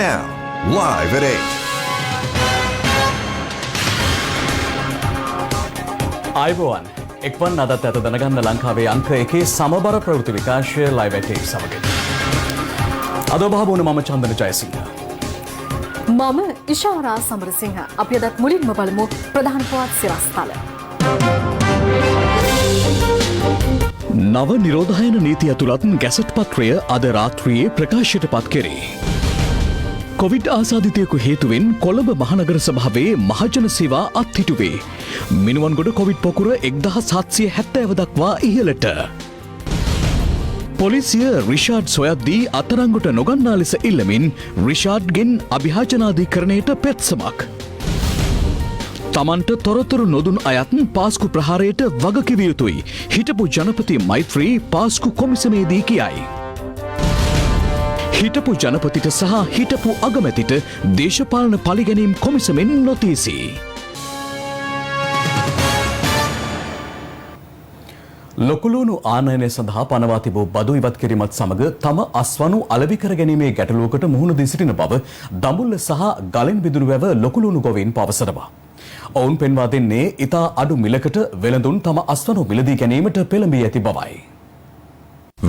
now, live at 8. ආයුබෝවන් එක්වන් අදත් ඇත දැනගන්න ලංකාවේ අංක එකේ සමබර ප්‍රවෘත්ති විකාශය ලයිව් ඇට් එක සමගින්. අද බහබෝන මම චන්දන ජයසිංහ. මම ඉෂාරා සමරසිංහ. අපි අදත් මුලින්ම බලමු ප්‍රධාන පුවත් සිරස්තල. නව නිරෝධායන නීතිය ඇතුළත් ගැසට් පත්‍රය අද රාත්‍රියේ ප්‍රකාශයට පත් කෙරේ. කොවිඩ් ආසාධිතයකු හේතුවෙන් කොළඹ මහනගර සභාවේ මහජන සේවා අත්හිටුවේ. මිනුවන්ගොඩ කොවිඩ් පොකුර 1770 දක්වා ඉහළට. පොලිසිය රිෂාඩ් සොයද්දී අත්අඩංගුවට නොගන්නා ලෙස ඉල්ලමින් රිෂාඩ්ගෙන් අභියාචනාධිකරණයට පෙත්සමක්. තමන්ට තොරතුරු නොදුන් අයත් පාස්කු ප්‍රහාරයට වගකිව යුතුයි. හිටපු ජනපති මෛත්‍රී පාස්කු කොමිසමේදී කියයි. හිටපු ජනපතිට සහ හිටපු අගමැතිට දේශපාලන පලිගැනීම් කොමිසමෙන් නොතීසි. ලොකුලුණු ආනයනය සඳහා පනවා තිබූ බදු ඉවත් කිරීමත් සමග තම අස්වනු අලෙවි කර ගැනීමේ ගැටලුවකට මුහුණ දී සිටින බව දඹුල්ල සහ ගලෙන් බිදුණු වැව ලොකුලුණු ගොවීන් පවසනවා. ඔවුන් පෙන්වා දෙන්නේ ඉතා අඩු මිලකට වෙළඳුන් තම අස්වනු මිලදී ගැනීමට පෙළඹී ඇති බවයි.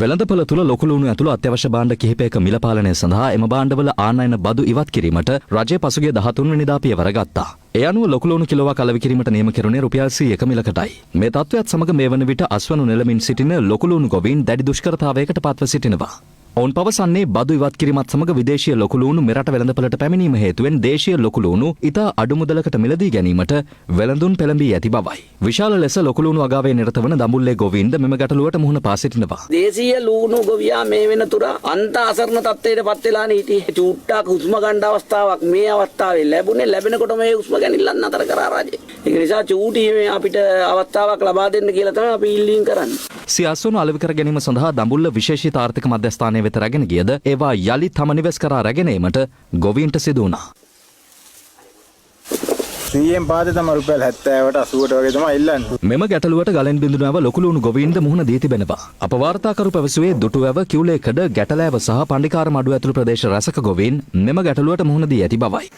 වෙළඳපොළ තුළ ලොකුලුණු ඇතුළු අත්‍යවශ්‍ය භාණ්ඩ කිහිපයක මිල පාලනය සඳහා එම භාණ්ඩවල ආනයන බදු ඉවත් කිරීමට රජය පසුගිය 13 වෙනිදා පියවර ගත්තා. ඒ අනුව ලොකුලුණු කිලෝවක් අලෙවි කිරීමට නියම කෙරුණේ රුපියල් 100ක මිලකටයි. මේ තත්ත්වයත් සමග මේ වන විට අස්වනු නෙළමින් සිටින ලොකුලුණු ගොවීන් දැඩි දුෂ්කරතාවයකට පත්ව සිටිනවා. ඔවුන් පවසන්නේ බදු ඉවත් කිරීමත් සමග විදේශීය ලොකුලුණු මෙරට වෙළඳපළට පැමිණීම හේතුවෙන් දේශීය ලොකුලුණු ඉතා අඩු මුදලකට මිලදී ගැනීමට වෙළඳුන් පෙළඹී ඇති බවයි. විශාල ලෙස ලොකුලුණු අගාවේ නිරත වන දඹුල්ලේ ගොවීන්ද මෙම ගැටලුවට මුහුණ පා සිටිනවා. දේශීය ලුණු ගොවියා මේ වෙනතුර අන්ත අසරණ තත්ත්වයට පත් වෙලා හිටියේ. චූට්ටක් හුස්ම ගන්න අවස්ථාවක් මේ අවස්ථාවේ ලැබෙනකොට මේ හුස්ම ගැනීමලන් නතර කරා රජය. ඒක නිසා චූටි මේ අපිට අවස්ථාවක් ලබා දෙන්න කියලා තමයි අපි ඉල්ලීම් කරන්නේ. සියාසුණු අලෙවි කර ගැනීම සඳහා දඹුල්ල විශේෂිත ආර්ථික මධ්‍යස්ථානයේ වෙත රැගෙන ගියද ඒවා යලි තම නිවෙස් කරා රැගෙන ඒමට ගොවීන්ට සිදු වුණා. 100න් පාදේ තමයි රුපියල් 70ට 80ට වගේ තමයි ඉල්ලන්නේ. මෙම ගැටලුවට ගලෙන් බිඳුනව ලොකුලුණු ගොවීන්ද මුහුණ දී තිබෙනවා. අප වාර්තාකරු පැවසුවේ දුටුවැව කිව්ලේකඩ ගැටලෑව සහ පණ්ඩිකාර මඩුව ඇතුළු ප්‍රදේශ රැසක ගොවීන් මෙම ගැටලුවට මුහුණ දී ඇති බවයි.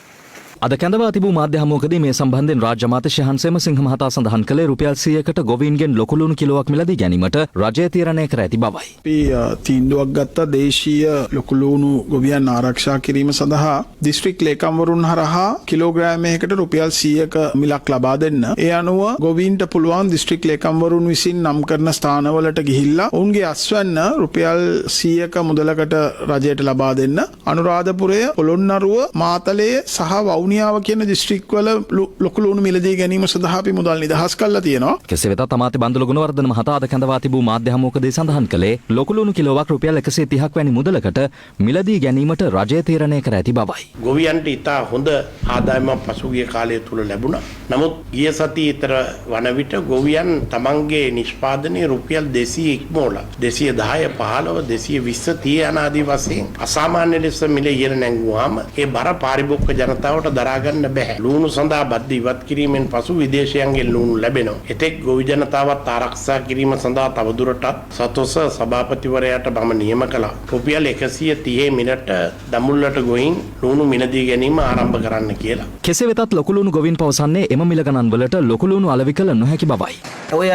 අද කැඳවා තිබූ මාධ්‍ය හමුවකදී මේ සම්බන්ධයෙන් රාජ්‍ය අමාත්‍ය හන්සේම සිංහ මහතා සඳහන් කළේ රුපියල් 100කට ගොවීන්ගෙන් ලොකුලුණු කිලෝවක් මිලදී ගැනීමට රජය තීරණය කර ඇති බවයි. අපි තීන්දුවක් ගත්තා දේශීය ලොකුලුණු ගොවියන් ආරක්ෂා කිරීම සඳහා දිස්ත්‍රික් ලේකම්වරුන් හරහා කිලෝග්‍රෑමයකට රුපියල් 100ක මිලක් ලබා දෙන්න. ඒ අනුව ගොවීන්ට පුළුවන් දිස්ත්‍රික් ලේකම්වරුන් විසින් නම් කරන ස්ථානවලට ගිහිල්ලා ඔවුන්ගේ අස්වැන්න රුපියල් 100ක මුදලකට රජයට ලබා දෙන්න. අනුරාධපුරය, පොළොන්නරුව, මාතලේ සහ වවුනියාව කියන දිස්ත්‍රික් වල ලොකුලුණු මිලදී ගැනීම සඳහා අපි මුදල් නිදහස් කරලා තියෙනවා. කෙසේ වෙතත් අමාත්‍ය බන්දුල ගුණවර්ධන මහතා අද කැඳවා තිබූ මාධ්‍ය හමුවකදී සඳහන් කළේ ලොකුලුණු කිලෝවක් රුපියල් 130ක් වැනි මුදලකට මිලදී ගැනීමට රජය තීරණය කර ඇති බවයි. ගොවියන්ට ඉතා හොඳ ආදායමක් පසුගිය කාලය තුල ලැබුණා. නමුත් ගිය සතියේ ඊතර වන විට ගොවියන් තමන්ගේ නිෂ්පාදනයේ රුපියල් 200 ඉක්මවලා 210 15 220 30 යන ආදී වශයෙන් අසාමාන්‍ය ලෙස මිල ඉහළ නැංගුවාම ඒ බර පාරිභෝගික ජනතාවට දරා ගන්න බැහැ. ලුණු සඳහා බද්ද ඉවත් කිරීමෙන් පසු විදේශයන්ගෙන් ලුණු ලැබෙනවා. එතෙක් ගොවි ජනතාවත් ආරක්ෂා කිරීම සඳහා තවදුරටත් සතොස සභාපතිවරයාට මම නියම කළා. රුපියල් 130 මිලට දඹුල්ලට ගොයින් ලුණු මිලදී ගැනීම ආරම්භ කරන්න කියලා. කෙසේ වෙතත් ලොකුලුණු ගොවීන් පවසන්නේ එම මිල ගණන් වලට ලොකුලුණු අලෙවි කළ නොහැකි බවයි. ඔය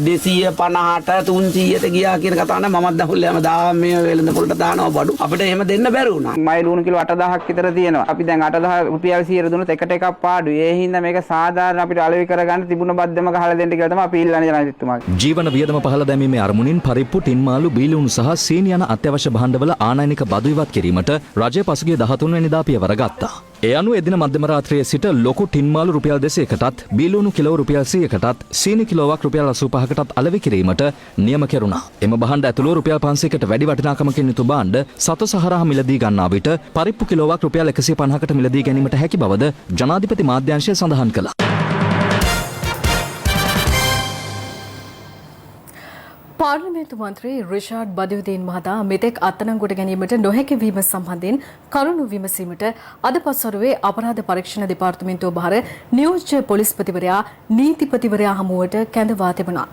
250ට 300ට ගියා කියන කතාව නම් මමත් දහුල්ලෑම මේ වෙළඳ පොළට දානවා බඩු. අපිට එහෙම දෙන්න බැරි වුණා. මයි ලුණු කිලෝ 8000ක් විතර තියෙනවා. අපි දැන් 8000 රුපියල් 100 දුන්නොත් එකට එකක් පාඩුයි. ඒ හින්දා මේක සාධාරණ අපිට අලෙවි කරගන්න තිබුණ බද්දම ගහලා දෙන්න කියලා තමයි අපි ඉල්ලන්නේ ජනාධිපතිතුමාට. ජීවන වියදම පහළ දැමීමේ අරමුණින් පරිප්පු, ටින් මාළු, බීලුණු සහ සීනි යන අත්‍යවශ්‍ය භාණ්ඩවල ආනයනික බදු ඉවත් කිරීමට රජය පසුගිය 13 වෙනිදා පියවර ගත්තා. ඒ අනුව එදින මධ්‍යම රාත්‍රියේ සිට ලොකු ටින් මාළු රුපියල් 200කටත්, බීලුණු කිලෝ රුපියල් 100කටත්, සීනි කිලෝවක් රුපියල් 85කටත් අලෙවි කිරීමට නියම කෙරුණා. එම භාණ්ඩ ඇතුළු රුපියල් 500කට වැඩි වටිනාකමකින් යුතු භාණ්ඩ සතොස හරහා මිලදී ගන්නා විට පරිප්පු කිලෝවක් රුපියල් 150කට මිලදී ගැනීමට හැකි බවද ජනාධිපති මාධ්‍යාංශය සඳහන් කළා. පාර්ලිමේන්තු මන්ත්‍රී රිෂාඩ් බදියුදීන් මහතා මෙතෙක් අත්අඩංගුවට ගැනීමට නොහැකි වීම සම්බන්ධයෙන් කරුණු විමසීමට අද පස්වරුවේ අපරාධ පරීක්ෂණ දෙපාර්තමේන්තුව බහර නියෝජ්‍ය පොලිස්පතිවරයා නීතිපතිවරයා හමුවට කැඳවා තිබුණා.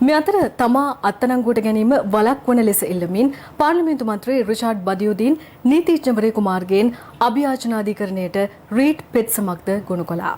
මේ අතර තමා අත්අඩංගුවට ගැනීම වළක්වන ලෙස ඉල්ලමින් පාර්ලිමේන්තු මන්ත්‍රී රිෂාඩ් බදියුදීන් නීතිඥවරයෙකු මාර්ගයෙන් අභියාචනාධිකරණයට රීට් පෙත්සමක්ද ගොනු කළා.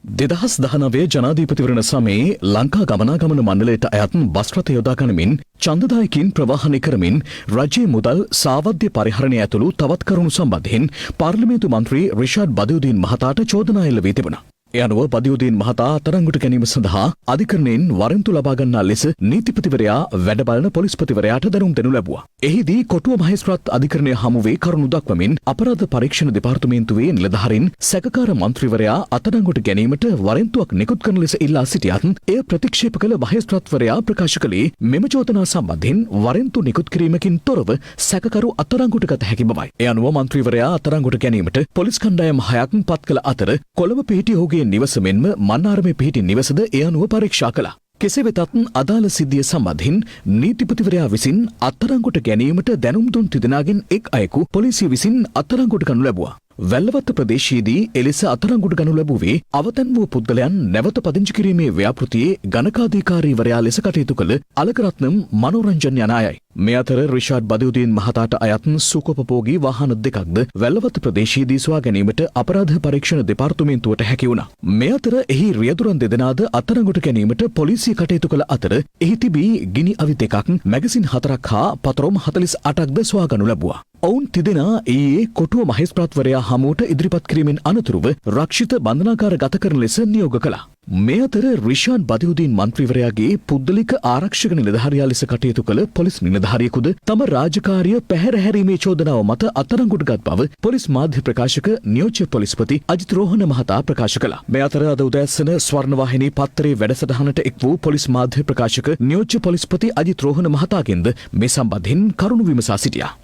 2019 ජනාධීපතිවරණ සමයේ ලංකා ගමනාගමන මණ්ඩලයට අයත් බස් රථ යොදා ගනිමින් ඡන්දදායකින් ප්‍රවාහනය කරමින් රජයේ මුදල් සාවද්‍ය පරිහරණය ඇතුළු තවත් කරුණු සම්බන්ධයෙන් පාර්ලිමේන්තු මන්ත්‍රී රිෂාඩ් බදියුදීන් මහතාට චෝදනා එල්ල වී තිබුණා. ඒ අනුව බදියුදීන් මහතා අත්අඩංගුවට ගැනීම සඳහා අධිකරණයෙන් වරෙන්තු ලබා ගන්නා ලෙස නීතිපතිවරයා වැඩ බලන පොලිස්පතිවරයාට දැනුම් දෙනු ලැබුවා. එහිදී කොටුව මහේස්ත්‍රාත් අධිකරණය හමුවේ කරුණු දක්වමින් අපරාධ පරීක්ෂණ දෙපාර්තමේන්තුවේ නිලධාරීන් සැකකාර මන්ත්‍රීවරයා අත්අඩංගුවට ගැනීමට වරෙන්තුවක් නිකුත් කරන ලෙස ඉල්ලා සිටියත් එය ප්‍රතික්ෂේප කළ මහේස්ත්‍රාත්වරයා ප්‍රකාශ කළේ මෙම චෝදනා සම්බන්ධයෙන් වරෙන්තු නිකුත් කිරීමකින් තොරව සැකකරු අත්අඩංගුවට ගත හැකි බවයි. ඒ අනුව මන්ත්‍රීවරයා අත්අඩංගුවට ගැනීමට පොලිස් කණ්ඩායම් 6ක් පත් කළ අතර කොළඹ පිහිටි ඔහුගේ නිවස මෙන්ම මන්නාරමේ පිහිටි නිවසද ඒ අනුව පරීක්ෂා කළා. කෙසේ වෙතත් අදාළ සිද්ධිය සම්බන්ධයෙන් නීතිපතිවරයා විසින් අත්අඩංගුවට ගැනීමට දැනුම් දුන් තිදෙනාගෙන් එක් අයෙකු පොලිසිය විසින් අත්අඩංගුවට ගනු ලැබුවා. වැල්ලවත්ත ප්‍රදේශයේදී එලෙස අත්අඩංගුවට ගනු ලැබුවේ අවතන් වූ පුද්ගලයන් නැවත පදිංචි කිරීමේ ව්‍යාපෘතියේ ගණකාධිකාරීවරයා ලෙස කටයුතු කළ අලකරත්නම් මනෝරංජන් යන අයයි. මේ අතර රිෂාඩ් බදියුදීන් මහතාට අයත් සුකොපභෝගී වාහන දෙකක්ද වැල්ලවත්ත ප්‍රදේශයේදී සොයා ගැනීමට අපරාධ පරීක්ෂණ දෙපාර්තමේන්තුවට හැකි වුණා. මේ අතර එහි රියදුරන් දෙදෙනාද අත්අඩංගුවට ගැනීමට පොලිසිය කටයුතු කළ අතර එහි තිබී ගිනි අවි දෙකක්, මැගසින් 4ක් හා පතරොම් 48ක්ද සොයා ගනු ලැබුවා. ඔවුන් තිදෙනා ඊයේ කොටුව මහේස්ත්‍රාත්වරයා හමුවට ඉදිරිපත් කිරීමෙන් අනතුරුව රක්ෂිත බන්ධනාගාර ගත කරන ලෙස නියෝග කළා. මේ අතර රිෂාඩ් බදියුදීන් මන්ත්‍රීවරයාගේ පුද්ගලික ආරක්ෂක නිලධාරියා ලෙස කටයුතු කළ පොලිස් නිලධාරියෙකුද තම රාජකාරිය පැහැර හැරීමේ චෝදනාව මත අත්අඩංගුවට ගත් බව පොලිස් මාධ්‍ය ප්‍රකාශක නියෝජ්‍ය පොලිස්පති අජිත් රෝහණ මහතා ප්‍රකාශ කළා. මේ අතර අද උදෑසන ස්වර්ණවාහිනී පත්තරේ වැඩසටහනට එක් වූ පොලිස් මාධ්‍ය ප්‍රකාශක නියෝජ්‍ය පොලිස්පති අජිත් රෝහණ මහතාගෙන්ද මේ සම්බන්ධයෙන් කරුණු විමසා සිටියා.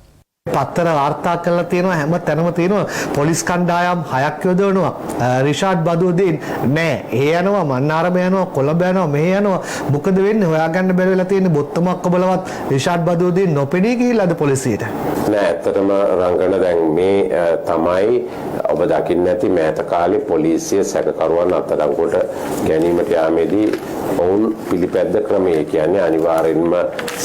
පත්තර වාර්තා කරලා තියෙනවා හැම තැනම තියෙනවා පොලිස් කණ්ඩායම් 6ක් යොදවනවා. රිෂාඩ් බදියුදීන් නෑ ඒ යනවා මන්නාරම යනවා කොළඹ යනවා මෙහෙ යනවා. මොකද වෙන්නේ හොයාගන්න බැරි වෙලා තියෙන බොත්තමක් බලවත් රිෂාඩ් බදියුදීන් නොපෙනී ගිහිල්ලාද පොලිසියට? නෑ ඇත්තටම රංගන දැන් මේ තමයි ඔබ දකින්න ඇති මෑත කාලේ පොලිසිය සැකකරුවන් අත්අඩංගුවට ගැනීමට යාමේදී ඔවුන් පිළිපැද්ද ක්‍රමය කියන්නේ අනිවාර්යෙන්ම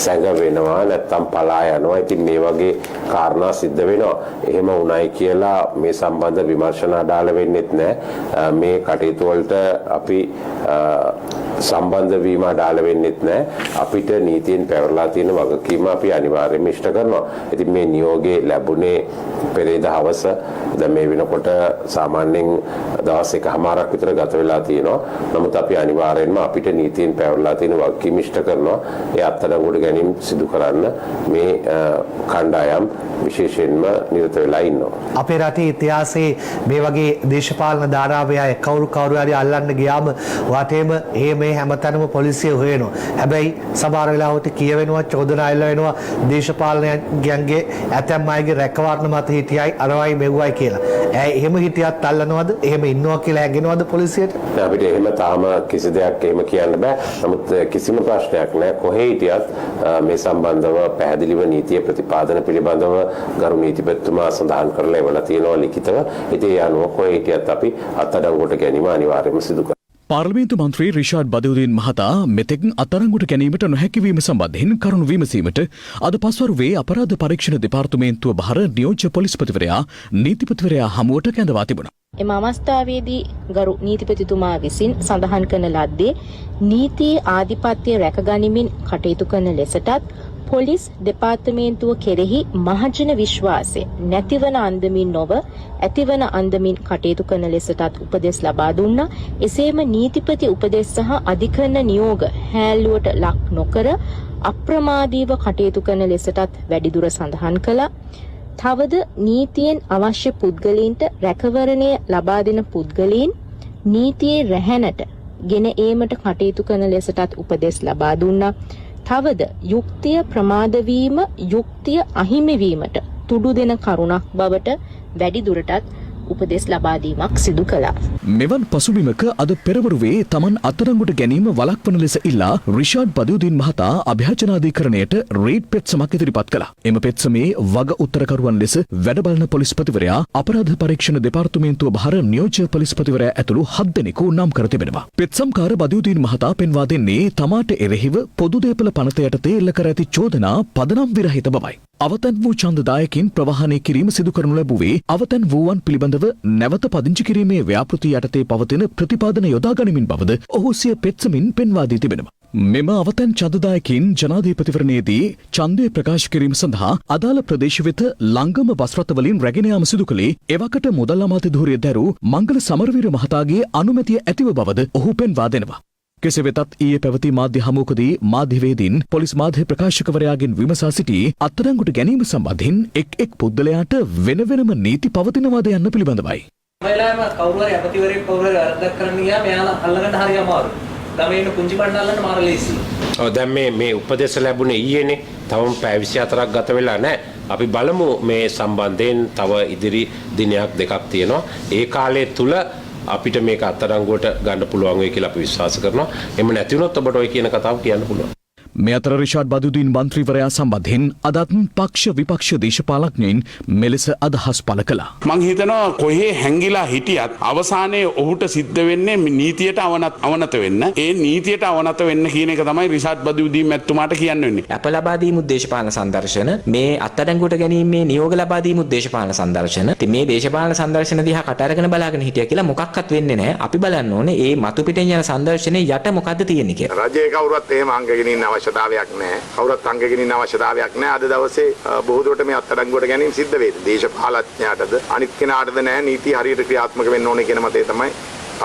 සැඟවෙනවා නැත්තම් පලා යනවා. ඉතින් මේ වගේ කාරණා සිද්ධ වෙනවා. එහෙම වුණයි කියලා මේ සම්බන්ධ විමර්ශන අඩාල වෙන්නෙත් නැහැ. මේ කටයුතු වලට අපි සම්බන්ධ වීම අඩාල වෙන්නෙත් නැහැ. අපිට නීතියෙන් පැවරලා තියෙන වගකීම අපි අනිවාර්යයෙන්ම ඉෂ්ට කරනවා. ඉතින් මේ නියෝගයේ ලැබුණේ පෙරේද හවස. දැන් මේ වෙනකොට සාමාන්‍යයෙන් දවස් එකමාරක් විතර ගත වෙලා තියෙනවා. නමුත් අපි අනිවාර්යයෙන්ම අපිට නීතියෙන් පැවරලා තියෙන වගකීම ඉෂ්ට කරනවා. ඒ අත්අඩංගුවට ගැනීම සිදු කරන්න මේ කණ්ඩායම් විශේෂයෙන්ම නිරත වෙලා ඉන්නවා. අපේ රටේ ඉතිහාසයේ මේ වගේ දේශපාලන ධාරාවය කවුරු හරි අල්ලන්න ගියාම වාටේම මේ හැමතැනම පොලිසිය හොයනවා. හැබැයි සමහර වෙලාවට කියවෙනවා චෝදනා එල්ල වෙනවා දේශපාලනයන්ගේ ඇතැම් අයගේ රැකවරණ මත හිටියයි අරවයි මෙව්වයි කියලා. එහෙම හිටියත් අල්ලනවද? එහෙම ඉන්නවා කියලා හැගෙනවද පොලිසියට? අපිට එහෙම තාම කිසි දෙයක් එහෙම කියන්න බෑ. නමුත් කිසිම ප්‍රශ්නයක් නැහැ. කොහේ හිටියත් මේ සම්බන්ධව පැහැදිලිව නීතිය ප්‍රතිපාදන පිළිබඳව ගරු නීතිපතිතුමා සඳහන් කරලා එවලා තියෙනවා ලිඛිතව. ඉතින් ඒ අනුව කොහේ හිටියත් අපි අත්අඩංගුවට ගැනීම අනිවාර්යයෙන්ම සිදු කරනවා. පාර්ලිමේන්තු මන්ත්‍රී රිෂාඩ් බදියුදීන් මහතා මෙතෙක් අත්අඩංගුවට ගැනීමට නොහැකිවීම සම්බන්ධයෙන් කරුණු විමසීමට අද පස්වරුවේ අපරාධ පරීක්ෂණ දෙපාර්තමේන්තුව බහර නියෝජ්‍ය පොලිස්පතිවරයා නීතිපතිවරයා හමුවට කැඳවා තිබුණා. එම අවස්ථාවේදී ගරු නීතිපතිතුමා විසින් සඳහන් කරන ලද්දේ නීතියේ ආධිපත්‍ය රැකගනිමින් කටයුතු කරන ලෙසටත් පොලිස් දෙපාර්තමේන්තුව කෙරෙහි මහජන විශ්වාසය නැතිවන අන්දමින් නොව ඇතිවන අන්දමින් කටයුතු කරන ලෙසටත් උපදෙස් ලබා දුන්නා. එසේම නීතිපති උපදෙස් සහ අධිකරණ නියෝග හැල්ලුවට ලක් නොකර අප්‍රමාදීව කටයුතු කරන ලෙසටත් වැඩිදුර සඳහන් කළා. තවද නීතියෙන් අවශ්‍ය පුද්ගලයින්ට රැකවරණය ලබා දෙන පුද්ගලයින් නීතියේ රැහැනට ගෙන ඒමට කටයුතු කරන ලෙසටත් උපදෙස් ලබා දුන්නා. තවද යුක්තිය ප්‍රමාද වීම යුක්තිය අහිමි වීමට තුඩු දෙන කරුණක් බවට වැඩි දුරටත් උපදෙස් ලබා දීමක් සිදු කළා. මෙවන් පසුබිමක අද පෙරවරුවේ තමන් අත්අඩංගුවට ගැනීම වළක්වන ලෙස ඉල්ලා රිෂාඩ් බදියුදීන් මහතා අභියාචනාධිකරණයට රේඩ් පෙත්සමක් ඉදිරිපත් කළා. එම පෙත්සමේ වග උත්තරකරුවන් ලෙස වැඩ බලන පොලිස්පතිවරයා අපරාධ පරීක්ෂණ දෙපාර්තමේන්තුව බහර නියෝජ්‍ය පොලිස්පතිවරයා ඇතුළු 7 දෙනෙකු නම් කර තිබෙනවා. පෙත්සම්කාර බදියුදීන් මහතා පෙන්වා දෙන්නේ තමාට එරෙහිව පොදු දේපල පනත යටතේ එල්ල කර ඇති චෝදනා පදනම් විරහිත බවයි. අවතැන් වූ ඡන්දදායකින් ප්‍රවාහනය කිරීම සිදු කරනු ලැබුවේ අවතැන් වූවන් පිළිබඳව නැවත පදිංචි කිරීමේ ව්‍යාපෘති යටතේ පවතින ප්‍රතිපාදන යොදා ගනිමින් බවද ඔහු සිය පෙත්සමින් පෙන්වා දී තිබෙනවා. මෙම අවතැන් ඡන්දදායකින් ජනාධිපතිවරණයේදී ඡන්දය ප්‍රකාශ කිරීම සඳහා අදාළ ප්‍රදේශ වෙත ලංගම බස් රථවලින් රැගෙන යාම සිදු කළේ එවකට මුදල් අමාත්‍ය ධූරය දැරූ මංගල සමරවීර මහතාගේ අනුමැතිය ඇතිව බවද ඔහු පෙන්වා දෙනවා. කෙසේ වෙතත් ඊයේ පැවති මාධ්‍ය හමුවකදී මාධ්‍යවේදීන් පොලිස් මාධ්‍ය ප්‍රකාශකවරයාගෙන් විමසා සිටි අත්අඩංගුවට ගැනීම සම්බන්ධයෙන් එක් පුද්ගලයාට වෙන වෙනම නීති පවතිනවාද යන්න පිළිබඳවයි. මයිලාම කවුරු හරි අපතිවරයෙක් කවුරු හරි වරදක් කරන්න ගියාම එයාලා අල්ලගන්න හරි අමාරුයි. ගමේ ඉන්න කුංචි පණ්ඩ අල්ලන්න මාර ලේසි. ඔව් දැන් මේ උපදේශ ලැබුණේ ඊයේනේ. තවම පැය 24ක් ගත වෙලා නැහැ. අපි බලමු මේ සම්බන්ධයෙන් තව ඉදිරි දිනයක් දෙකක් තියෙනවා. ඒ කාලය තුල අපිට මේක අත්අඩංගුවට ගන්න පුළුවන් වෙයි කියලා අපි විශ්වාස කරනවා. එමෙ නැති වුණොත් ඔබට ඔය කියන කතාව කියන්න පුළුවන්. මේ අතර රිෂාඩ් බදියුදීන් මන්ත්‍රීවරයා සම්බන්ධයෙන් අදත් පක්ෂ විපක්ෂ දේශපාලඥයින් මෙලෙස අදහස් පළ කළා. මං හිතනවා කොහේ හැංගිලා හිටියත් අවසානයේ ඔහුට සිද්ධ වෙන්නේ නීතියට අවනත වෙන්න. ඒ නීතියට අවනත වෙන්න කියන එක තමයි රිෂාඩ් බදියුදීන් මැතිතුමාට කියන්න වෙන්නේ. අප ලබා දීමු දේශපාලන සංදර්ශන, මේ අත්අඩංගුවට ගැනීමේ නියෝග ලබා දීමු දේශපාලන සංදර්ශන. ඉතින් මේ දේශපාලන සංදර්ශන දිහා කට අරගෙන බලාගෙන හිටියා කියලා මොකක්වත් වෙන්නේ නැහැ. අපි බලන්න ඕනේ මේ මතු පිටින් යන සංදර්ශනේ යට මොකද්ද තියෙන්නේ කියලා. රජයේ කවුරුත් එහෙම අංගගෙන ඉන්න අවශ්‍යතාවයක් නැහැ. කවුරුත් අංගගෙන ඉන්න අවශ්‍යතාවයක් නැහැ. අද දවසේ බොහෝ දුරට මේ අත්අඩංගුවට ගැනීම සිද්ධ වෙයි. දේශපාලඥයාටද අනිත් කෙනාටද නැහැ. නීති හරියට ක්‍රියාත්මක වෙන්න ඕනේ කියන මතය තමයි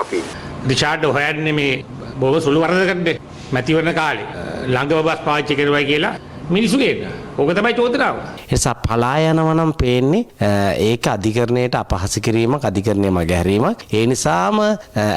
අපි. රිෂාඩ් හොයන්නේ මේ බොහෝ සුළු වරදකට මැතිවරණ කාලේ ළඟව බස් පාවිච්චි කරුවා කියලා මිනිස්සු කියන. ඕක තමයි චෝදනාව. එසා පලා යනවා නම් පේන්නේ ඒක අධිකරණයට අපහාස කිරීමක්, අධිකරණය මගහැරීමක්. ඒ නිසාම